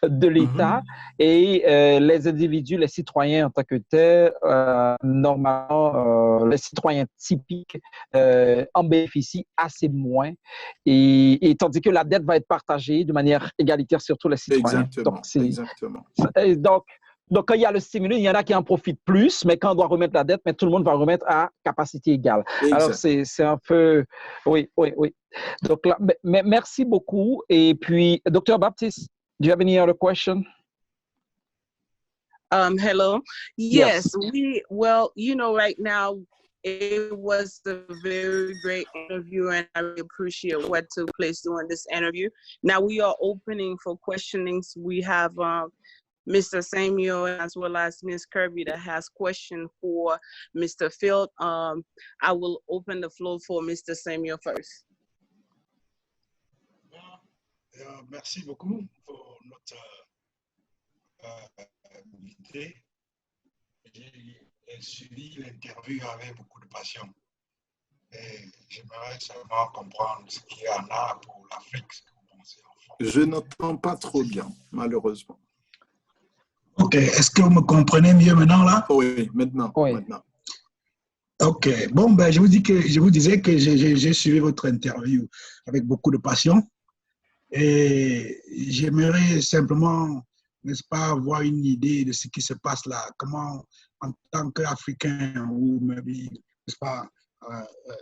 de l'État et les individus, les citoyens en tant que tels, normalement, les citoyens typiques en bénéficient assez moins et tandis que la dette va être partagée de manière égalitaire sur tous les citoyens. Exactement. Donc, quand il y a le stimulus, il y en a qui en profitent plus, mais quand on doit remettre la dette, mais tout le monde va remettre à capacité égale. Exact. Alors, c'est un peu... Oui. Donc, là, mais merci beaucoup. Et puis, Dr. Baptiste, do you have any other question? Hello. Yes. Well, right now, it was a very great interview, and I really appreciate what took place during this interview. Now we are opening for questionings. We have Mr. Samuel as well as Ms. Kirby that has question for Mr. Field. I will open the floor for Mr. Samuel first. Merci beaucoup pour notre invité. J'ai suivi l'interview avec beaucoup de passion. Et j'aimerais seulement comprendre ce qu'il y en a pour l'Afrique, ce que vous pensez en France. Je n'entends pas trop bien, malheureusement. Ok, est-ce que vous me comprenez mieux maintenant là? Oui, maintenant. Ok, bon, je vous disais que j'ai suivi votre interview avec beaucoup de passion et j'aimerais simplement, n'est-ce pas, avoir une idée de ce qui se passe là, comment, en tant qu'Africain, ou n'est-ce pas,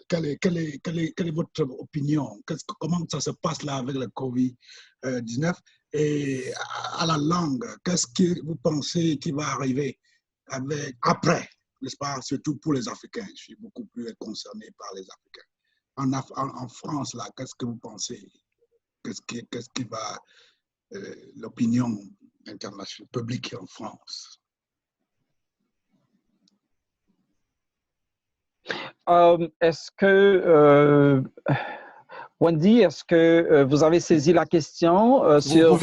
quelle est votre opinion? Comment ça se passe là avec le COVID-19? Et à la langue, qu'est-ce que vous pensez qui va arriver après, n'est-ce pas, surtout pour les Africains? Je suis beaucoup plus concerné par les Africains. En France, là, qu'est-ce que vous pensez? Qu'est-ce qui va, l'opinion internationale, publique en France? Est-ce que... Wendy, est-ce que vous avez saisi la question sur...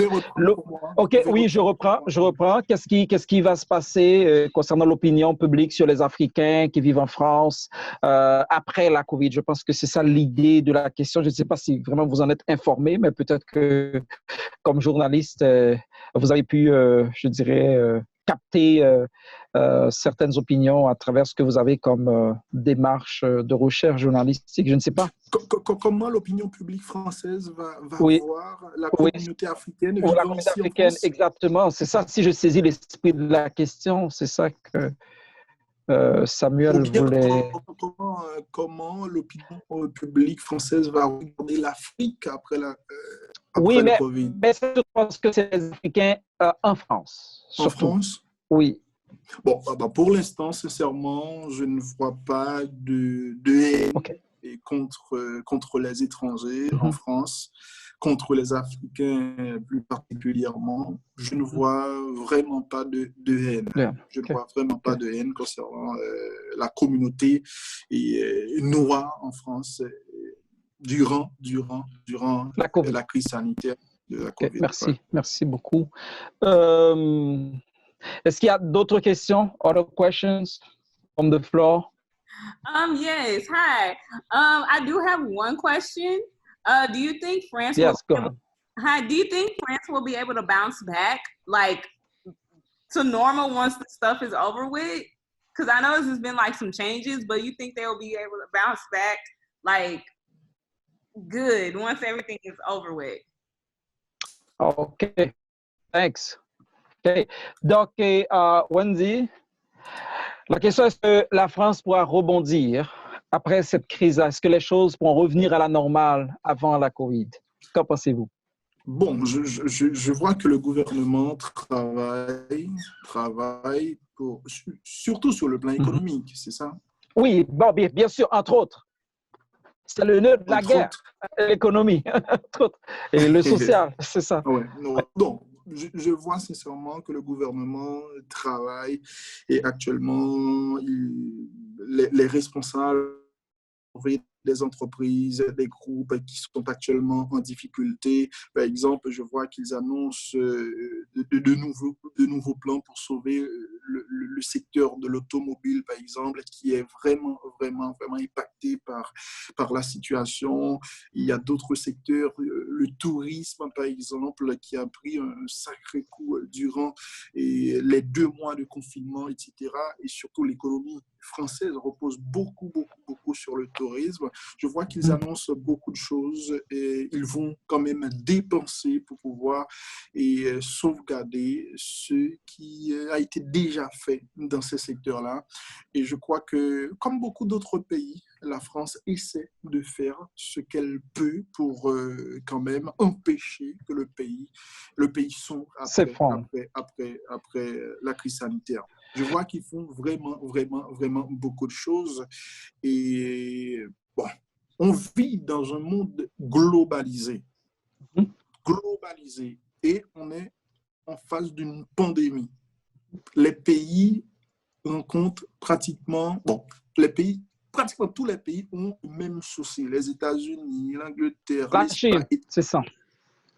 OK, oui, je reprends. Qu'est-ce qui va se passer concernant l'opinion publique sur les Africains qui vivent en France après la COVID? Je pense que c'est ça l'idée de la question. Je ne sais pas si vraiment vous en êtes informé, mais peut-être que comme journaliste, vous avez pu, je dirais, capter certaines opinions à travers ce que vous avez comme démarche de recherche journalistique. Je ne sais pas. Comment l'opinion publique française va voir la communauté africaine vivant la communauté ici africaine, en France? Exactement. C'est ça, si je saisis l'esprit de la question, c'est ça que Samuel voulait... Comment l'opinion publique française va regarder l'Afrique après le Covid? Mais je pense que c'est les Africains en France. Surtout. En France? Oui. Bon, pour l'instant, sincèrement, je ne vois pas de haine contre les étrangers en France, contre les Africains plus particulièrement. Je ne vois vraiment pas de haine. Je ne vois vraiment pas de haine concernant la communauté noire en France durant la crise sanitaire de la COVID. Merci beaucoup. Est-ce qu'il y a d'autres questions? Other questions from the floor? Yes. Hi. I do have one question. Do you think France? Yes, go ahead. Hi. Do you think France will be able to bounce back, like to normal once the stuff is over with? Because I know there's been like some changes, but you think they'll be able to bounce back, like good once everything is over with? Okay. Thanks. Okay. Donc, Wendy, la question est-ce que la France pourra rebondir après cette crise? Est-ce que les choses pourront revenir à la normale avant la COVID? Qu'en pensez-vous? Bon, je vois que le gouvernement travaille surtout sur le plan économique, c'est ça? Oui, bon, bien sûr, entre autres. C'est le nœud de la guerre, l'économie, entre autres. Et le social, c'est ça. Donc, je vois sincèrement que le gouvernement travaille et actuellement, les responsables des entreprises, des groupes qui sont actuellement en difficulté. Par exemple, je vois qu'ils annoncent de nouveaux plans pour sauver le secteur de l'automobile, par exemple, qui est vraiment, vraiment, vraiment impacté par la situation. Il y a d'autres secteurs, le tourisme, par exemple, qui a pris un sacré coup durant les 2 mois de confinement, etc. Et surtout, l'économie française repose beaucoup, beaucoup, beaucoup sur le tourisme. Je vois qu'ils annoncent beaucoup de choses et ils vont quand même dépenser pour pouvoir sauvegarder ce qui a été déjà fait dans ces secteurs-là. Et je crois que, comme beaucoup d'autres pays, la France essaie de faire ce qu'elle peut pour quand même empêcher que le pays sombre après la crise sanitaire. Je vois qu'ils font vraiment, vraiment, vraiment beaucoup de choses. Et bon, on vit dans un monde globalisé. Globalisé. Et on est en face d'une pandémie. Les pays rencontrent pratiquement tous les pays ont le même souci. Les États-Unis, l'Angleterre, la Chine, c'est ça.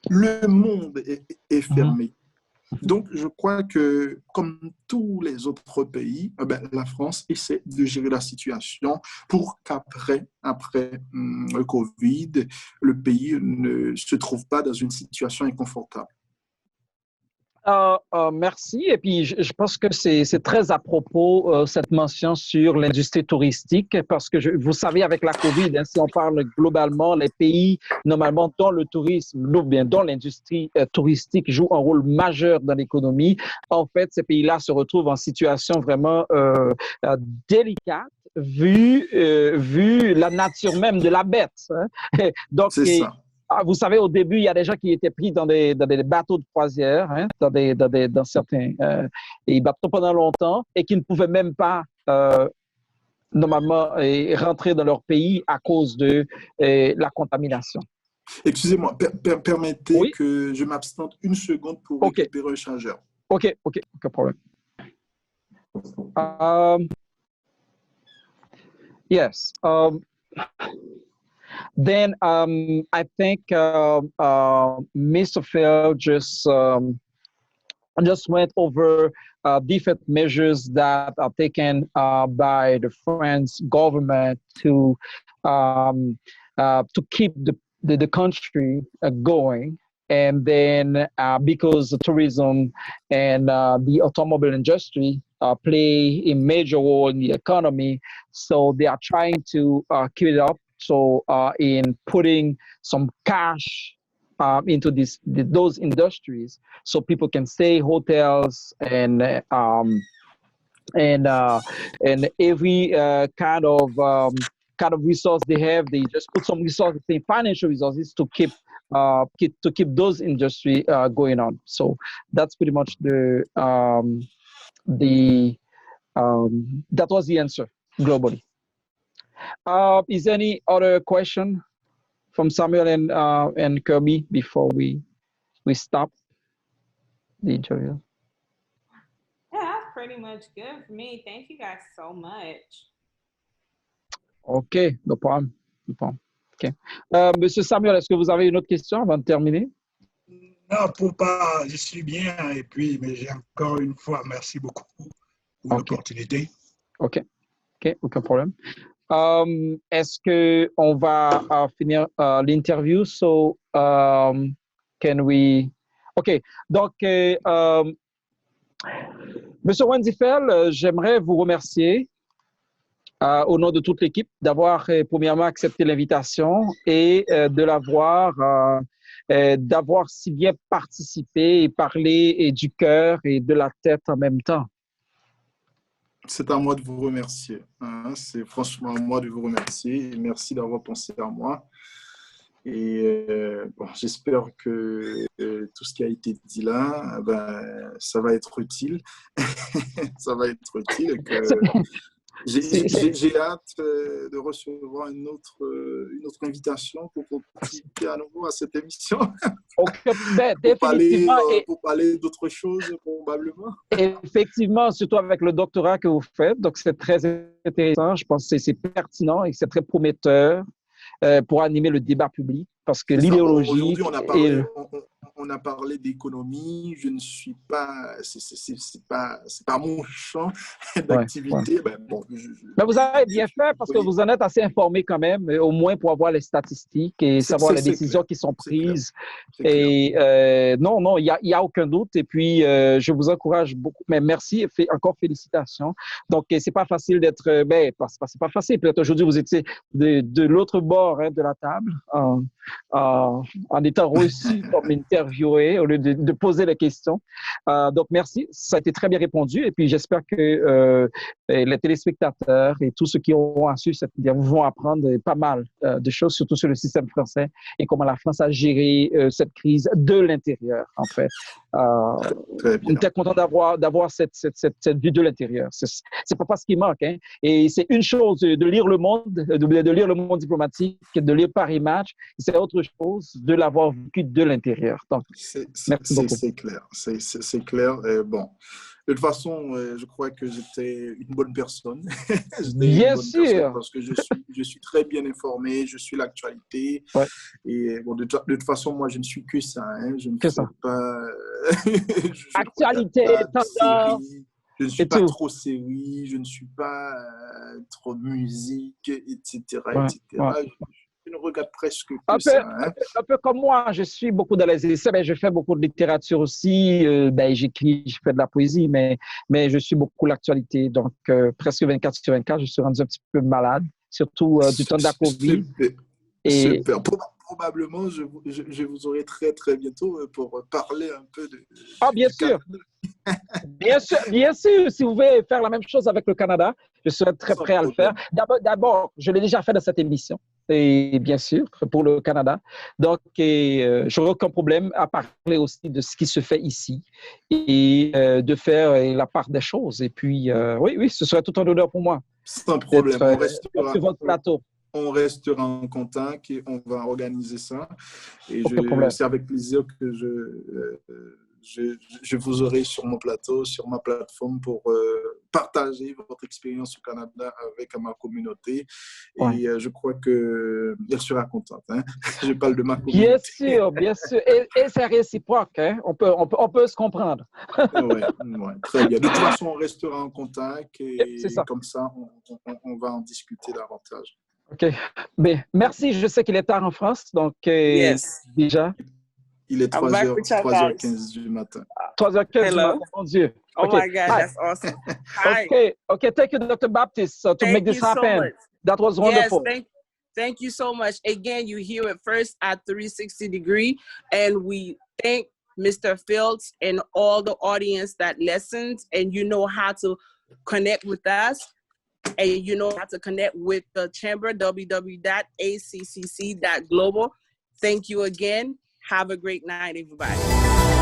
Le monde est fermé. Donc, je crois que, comme tous les autres pays, la France essaie de gérer la situation pour qu'après le Covid, le pays ne se trouve pas dans une situation inconfortable. Merci. Et puis, je pense que c'est très à propos, cette mention sur l'industrie touristique, parce que vous savez, avec la COVID, hein, si on parle globalement, les pays, normalement, dont le tourisme, ou bien dont l'industrie touristique joue un rôle majeur dans l'économie, en fait, ces pays-là se retrouvent en situation vraiment délicate, vu la nature même de la bête. Hein. Donc, c'est ça. Vous savez, au début, il y a des gens qui étaient pris dans des bateaux de croisière, hein, dans certains bateaux pendant longtemps, et qui ne pouvaient même pas normalement rentrer dans leur pays à cause de la contamination. Excusez-moi, permettez que je m'abstente une seconde pour récupérer un chargeur. OK, aucun problème. Yes. Then I think Mr. Phil just went over different measures that are taken by the French government to keep the country going. And then because the tourism and the automobile industry play a major role in the economy, so they are trying to keep it up. So in putting some cash into those industries, so people can stay, hotels and every kind of resource they have, they just put some resources, financial resources, to keep those industry going on. So that's pretty much that was the answer globally. Is there any other question from Samuel and Kirby before we stop the interview? Yeah, that's pretty much good for me. Thank you guys so much. OK, no problem. OK. Monsieur Samuel, est-ce que vous avez une autre question avant de terminer? Non, je suis bien. Et puis, mais j'ai encore une fois, merci beaucoup pour l'opportunité. OK, aucun problème. Est-ce qu'on va finir l'interview? So, can we... OK, donc, Monsieur Wenzifel, j'aimerais vous remercier au nom de toute l'équipe d'avoir premièrement accepté l'invitation et d'avoir si bien participé et parlé du cœur et de la tête en même temps. C'est à moi de vous remercier. C'est franchement à moi de vous remercier. Merci d'avoir pensé à moi. Et j'espère que tout ce qui a été dit là, ça va être utile. Ça va être utile. Et que j'ai hâte de recevoir une autre invitation pour participer à nouveau à cette émission. Pour parler d'autres choses, probablement. Effectivement, surtout avec le doctorat que vous faites. Donc, c'est très intéressant. Je pense que c'est pertinent et c'est très prometteur. pour animer le débat public, parce que C'est ça. l'idéologie... Aujourd'hui, on a parlé d'économie. Je ne suis pas... C'est pas mon champ d'activité. Ben, bon, mais vous avez bien fait parce que vous en êtes assez informé quand même, au moins pour avoir les statistiques et savoir les décisions qui sont prises. Et non, il y a aucun doute. Et puis, je vous encourage beaucoup. Mais merci, encore félicitations. Donc, c'est pas facile d'être... c'est pas facile. Peut-être aujourd'hui, vous étiez de l'autre bord de la table en étant reçu comme interviewé au lieu de poser les questions. Donc, merci. Ça a été très bien répondu. Et puis, j'espère que les téléspectateurs et tous ceux qui ont su cette interview vont apprendre pas mal de choses, surtout sur le système français et comment la France a géré cette crise de l'intérieur, en fait. On était content d'avoir cette vue de l'intérieur. C'est pas ce qui manque. Hein. Et c'est une chose de lire Le Monde, de lire Le Monde diplomatique, de lire Paris Match. C'est autre chose de l'avoir vécu de l'intérieur. Donc, merci beaucoup. C'est clair. C'est clair. Bon. De toute façon, je crois que j'étais une bonne personne. Bien sûr. Parce que je suis très bien informé, je suis l'actualité. Ouais. Et bon, de toute façon, moi, je ne suis que ça. Hein. Je ne que fais ça. pas... Actualité, tendance. Je ne suis pas trop série, je ne suis pas trop musique, etc. Je ne regarde presque que ça. Hein. Un peu comme moi, je suis beaucoup dans les essais, mais je fais beaucoup de littérature aussi. J'écris, je fais de la poésie, mais je suis beaucoup l'actualité. Donc, presque 24 sur 24, je suis rendu un petit peu malade, surtout du temps de la COVID. Super. Probablement, je vous aurai très, très bientôt pour parler un peu de... Ah, bien sûr. Bien sûr. Si vous voulez faire la même chose avec le Canada, je serai très prêt à le faire. D'abord, je l'ai déjà fait dans cette émission. Et bien sûr, pour le Canada. Donc, je n'aurai aucun problème à parler aussi de ce qui se fait ici et de faire la part des choses. Et puis, oui, ce serait tout un honneur pour moi. Sans problème. On restera sur votre plateau. On restera en contact et on va organiser ça. Et c'est avec plaisir que je vous aurai sur mon plateau, sur ma plateforme pour partager votre expérience au Canada avec ma communauté. Et je crois qu'elle sera contente. Hein? Je parle de ma communauté. Bien sûr. Et c'est réciproque. Hein? On peut se comprendre. Oui, très bien. De toute façon, on restera en contact et comme ça, on va en discuter davantage. OK. Mais merci. Je sais qu'il est tard en France, donc déjà. Il est 3h15 du matin. 3h15 du matin, mon Dieu. Oh my God, that's awesome. Hi. Okay. Thank you, Dr. Baptiste, to make this happen. So that was wonderful. Yes, thank you so much. Again, you hear it first at 360 Degree, and we thank Mr. Fields and all the audience that listens, and you know how to connect with us. And you know how to connect with the chamber, www.accc.global. Thank you again. Have a great night, everybody.